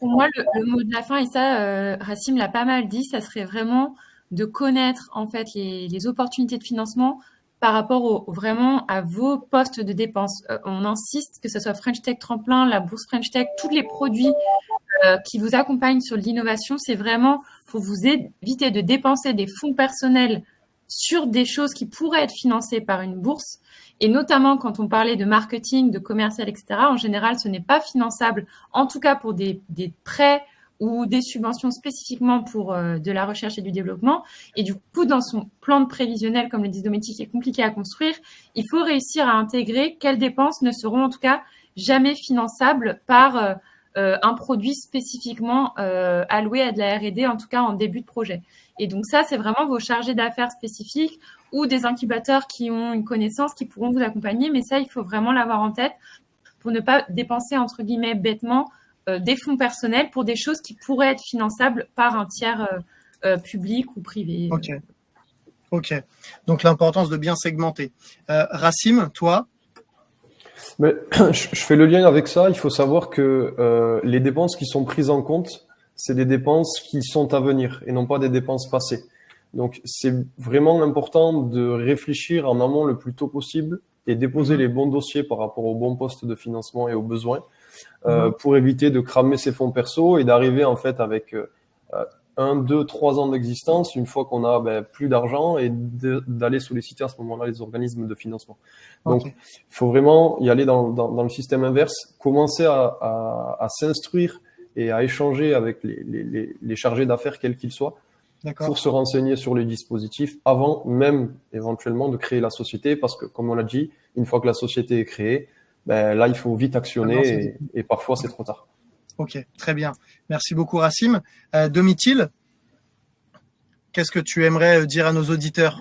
pour moi, le mot de la fin, et ça, Rassim l'a pas mal dit, ça serait vraiment de connaître en fait les opportunités de financement par rapport vraiment à vos postes de dépenses. On insiste que ce soit French Tech Tremplin, la bourse French Tech, tous les produits qui vous accompagnent sur l'innovation, c'est vraiment, faut vous éviter de dépenser des fonds personnels sur des choses qui pourraient être financées par une bourse. Et notamment quand on parlait de marketing, de commercial, etc., en général, ce n'est pas finançable, en tout cas pour des prêts ou des subventions spécifiquement pour de la recherche et du développement. Et du coup, dans son plan de prévisionnel, comme le dit Dométique, qui est compliqué à construire, il faut réussir à intégrer quelles dépenses ne seront en tout cas jamais finançables par un produit spécifiquement alloué à de la R&D, en tout cas en début de projet. Et donc ça, c'est vraiment vos chargés d'affaires spécifiques ou des incubateurs qui ont une connaissance, qui pourront vous accompagner. Mais ça, il faut vraiment l'avoir en tête pour ne pas dépenser, entre guillemets, bêtement des fonds personnels pour des choses qui pourraient être finançables par un tiers public ou privé. Ok. Donc, l'importance de bien segmenter. Rassim, toi? Mais je fais le lien avec ça. Il faut savoir que les dépenses qui sont prises en compte, c'est des dépenses qui sont à venir et non pas des dépenses passées. Donc, c'est vraiment important de réfléchir en amont le plus tôt possible et déposer les bons dossiers par rapport aux bons postes de financement et aux besoins pour éviter de cramer ses fonds perso et d'arriver en fait avec 1, 2, 3 ans d'existence une fois qu'on a plus d'argent et d'aller solliciter à ce moment-là les organismes de financement. Donc, il faut vraiment y aller dans le système inverse, commencer à s'instruire et à échanger avec les chargés d'affaires, quels qu'ils soient, pour se renseigner sur les dispositifs avant même éventuellement de créer la société, parce que comme on l'a dit, une fois que la société est créée, là il faut vite actionner et parfois c'est trop tard. Ok, très bien. Merci beaucoup Racim. Domitil, qu'est-ce que tu aimerais dire à nos auditeurs ?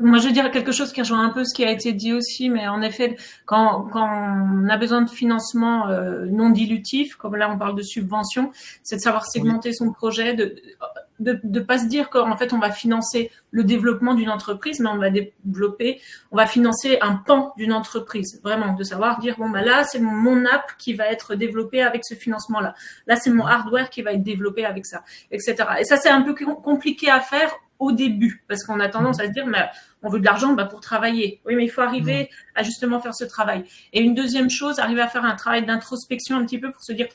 Moi, je dirais quelque chose qui rejoint un peu ce qui a été dit aussi, mais en effet, quand on a besoin de financement non dilutif, comme là on parle de subvention, c'est de savoir segmenter son projet, de pas se dire qu'en fait on va financer le développement d'une entreprise, mais on va financer un pan d'une entreprise, vraiment, de savoir dire là c'est mon app qui va être développée avec ce financement-là, là c'est mon hardware qui va être développé avec ça, etc. Et ça c'est un peu compliqué à faire au début, parce qu'on a tendance à se dire, mais on veut de l'argent pour travailler. Oui, mais il faut arriver à justement faire ce travail. Et une deuxième chose, arriver à faire un travail d'introspection un petit peu pour se dire,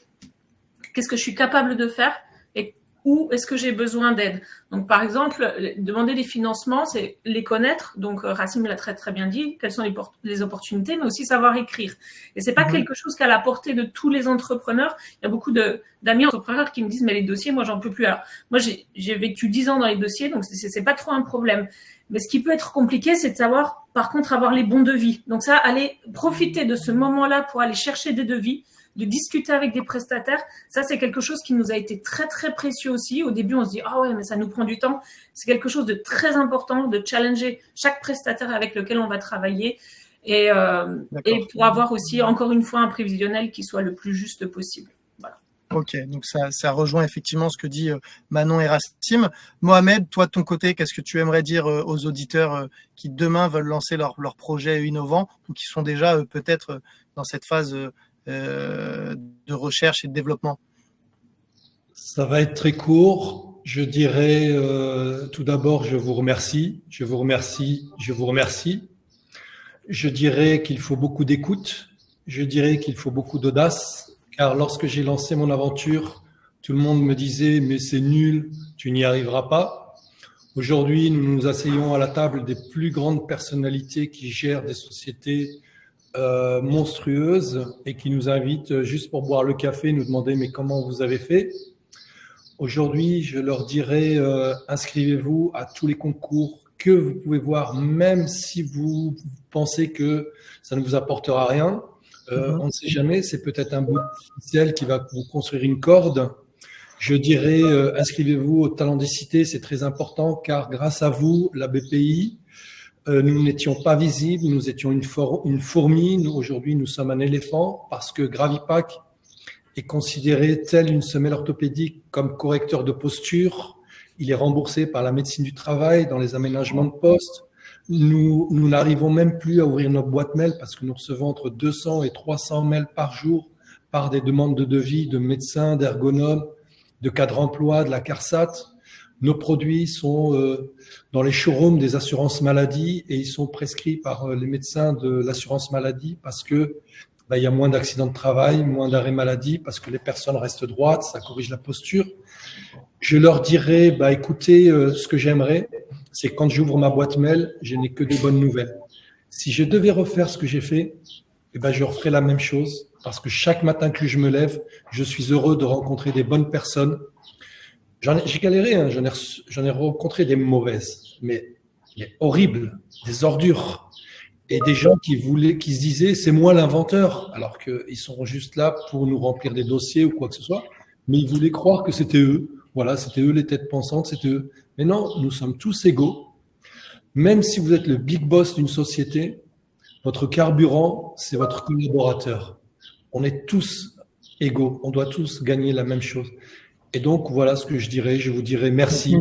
qu'est-ce que je suis capable de faire et où est-ce que j'ai besoin d'aide. Donc, par exemple, demander des financements, c'est les connaître. Donc, Racim l'a très, très bien dit, quelles sont les opportunités, mais aussi savoir écrire. Et c'est pas quelque chose qu'à la portée de tous les entrepreneurs. Il y a beaucoup d'amis entrepreneurs qui me disent, mais les dossiers, moi, j'en peux plus. Alors, moi, j'ai vécu 10 ans dans les dossiers, donc c'est pas trop un problème. Mais ce qui peut être compliqué, c'est de savoir, par contre, avoir les bons devis. Donc ça, aller profiter de ce moment-là pour aller chercher des devis, de discuter avec des prestataires, ça c'est quelque chose qui nous a été très très précieux aussi. Au début on se dit mais ça nous prend du temps. C'est quelque chose de très important de challenger chaque prestataire avec lequel on va travailler et pour avoir aussi encore une fois un prévisionnel qui soit le plus juste possible. Voilà. Ok, donc ça rejoint effectivement ce que dit Manon et Racim. Mohamed, toi de ton côté, qu'est-ce que tu aimerais dire aux auditeurs qui demain veulent lancer leur projet innovant ou qui sont déjà peut-être dans cette phase de recherche et de développement? Ça va être très court. Je dirais tout d'abord, je vous remercie. Je vous remercie. Je vous remercie. Je dirais qu'il faut beaucoup d'écoute. Je dirais qu'il faut beaucoup d'audace. Car lorsque j'ai lancé mon aventure, tout le monde me disait « mais c'est nul, tu n'y arriveras pas ». Aujourd'hui, nous nous asseyons à la table des plus grandes personnalités qui gèrent des sociétés monstrueuses et qui nous invitent juste pour boire le café, nous demander mais comment vous avez fait. Aujourd'hui, je leur dirais inscrivez-vous à tous les concours que vous pouvez voir, même si vous pensez que ça ne vous apportera rien. On ne sait jamais, c'est peut-être un bout de ficelle qui va vous construire une corde. Je dirais inscrivez-vous au Talent des Cités, c'est très important car grâce à vous, la BPI, nous n'étions pas visibles, nous étions une fourmi. Nous, aujourd'hui, nous sommes un éléphant parce que Gravipack est considéré tel une semelle orthopédique comme correcteur de posture. Il est remboursé par la médecine du travail dans les aménagements de poste. Nous n'arrivons même plus à ouvrir nos boîtes mail parce que nous recevons entre 200 et 300 mails par jour par des demandes de devis de médecins, d'ergonomes, de cadres emploi, de la CARSAT. Nos produits sont dans les showrooms des assurances maladie et ils sont prescrits par les médecins de l'assurance maladie parce que il y a moins d'accidents de travail, moins d'arrêts maladie parce que les personnes restent droites, ça corrige la posture. Je leur dirais, écoutez, ce que j'aimerais, c'est quand j'ouvre ma boîte mail, je n'ai que des bonnes nouvelles. Si je devais refaire ce que j'ai fait, je referais la même chose parce que chaque matin que je me lève, je suis heureux de rencontrer des bonnes personnes. J'ai galéré, j'en ai rencontré des mauvaises, mais horribles, des ordures. Et des gens qui se disaient, c'est moi l'inventeur, alors qu'ils sont juste là pour nous remplir des dossiers ou quoi que ce soit. Mais ils voulaient croire que c'était eux. Voilà, c'était eux les têtes pensantes, c'était eux. Mais non, nous sommes tous égaux. Même si vous êtes le big boss d'une société, votre carburant, c'est votre collaborateur. On est tous égaux. On doit tous gagner la même chose. Et donc, voilà ce que je dirais. Je vous dirais merci.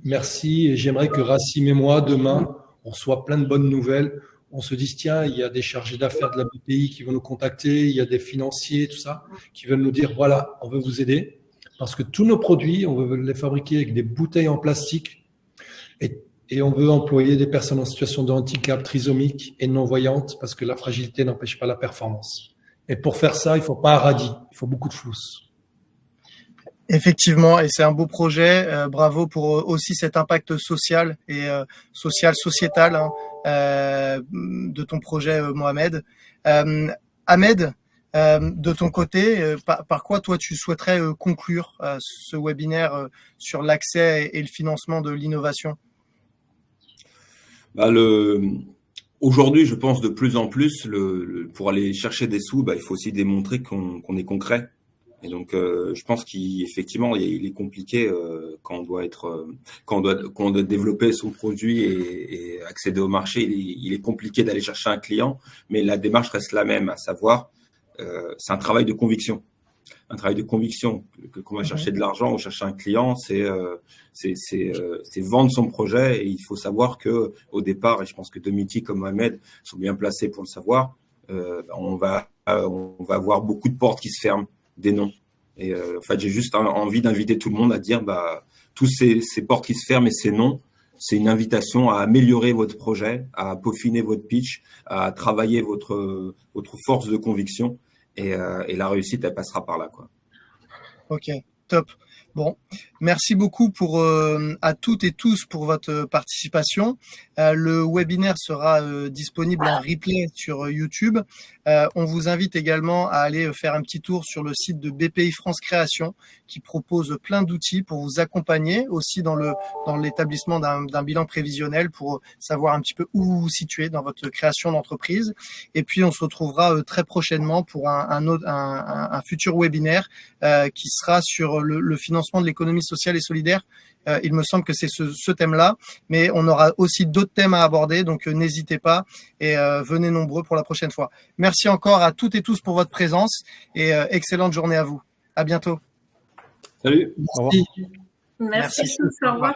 Merci. Et j'aimerais que Racim et moi, demain, on reçoit plein de bonnes nouvelles. On se dit, tiens, il y a des chargés d'affaires de la BPI qui vont nous contacter, il y a des financiers, tout ça, qui veulent nous dire, voilà, on veut vous aider, parce que tous nos produits, on veut les fabriquer avec des bouteilles en plastique et on veut employer des personnes en situation de handicap trisomique et non-voyantes, parce que la fragilité n'empêche pas la performance. Et pour faire ça, il faut pas un radis, il faut beaucoup de flousse. Effectivement, et c'est un beau projet. Bravo pour aussi cet impact social et sociétal hein, de ton projet, Mohamed. Ahmed, de ton côté, par quoi toi tu souhaiterais conclure ce webinaire sur l'accès et le financement de l'innovation? Aujourd'hui, je pense de plus en plus, pour aller chercher des sous, il faut aussi démontrer qu'on est concret. Et donc, je pense qu'effectivement, il est compliqué quand on doit développer son produit et accéder au marché. Il est compliqué d'aller chercher un client, mais la démarche reste la même, à savoir, c'est un travail de conviction. Un travail de conviction. Qu'on va chercher de l'argent ou chercher un client, c'est vendre son projet. Et il faut savoir que au départ, et je pense que Domiti comme Mohamed sont bien placés pour le savoir, on va avoir beaucoup de portes qui se ferment, des noms. Et en fait, j'ai juste envie d'inviter tout le monde à dire, tous ces portes qui se ferment et ces noms, c'est une invitation à améliorer votre projet, à peaufiner votre pitch, à travailler votre force de conviction. Et la réussite, elle passera par là, quoi. Ok, top. Bon, merci beaucoup à toutes et tous pour votre participation. Le webinaire sera disponible en replay sur YouTube. On vous invite également à aller faire un petit tour sur le site de BPI France Création qui propose plein d'outils pour vous accompagner aussi dans l'établissement d'un bilan prévisionnel pour savoir un petit peu où vous vous situez dans votre création d'entreprise. Et puis, on se retrouvera très prochainement pour un futur webinaire qui sera sur le financement de l'économie sociale et solidaire. Il me semble que c'est ce thème-là, mais on aura aussi d'autres thèmes à aborder, donc n'hésitez pas et venez nombreux pour la prochaine fois. Merci encore à toutes et tous pour votre présence et excellente journée à vous. À bientôt. Salut. Merci. Au revoir. Merci tous. Au revoir.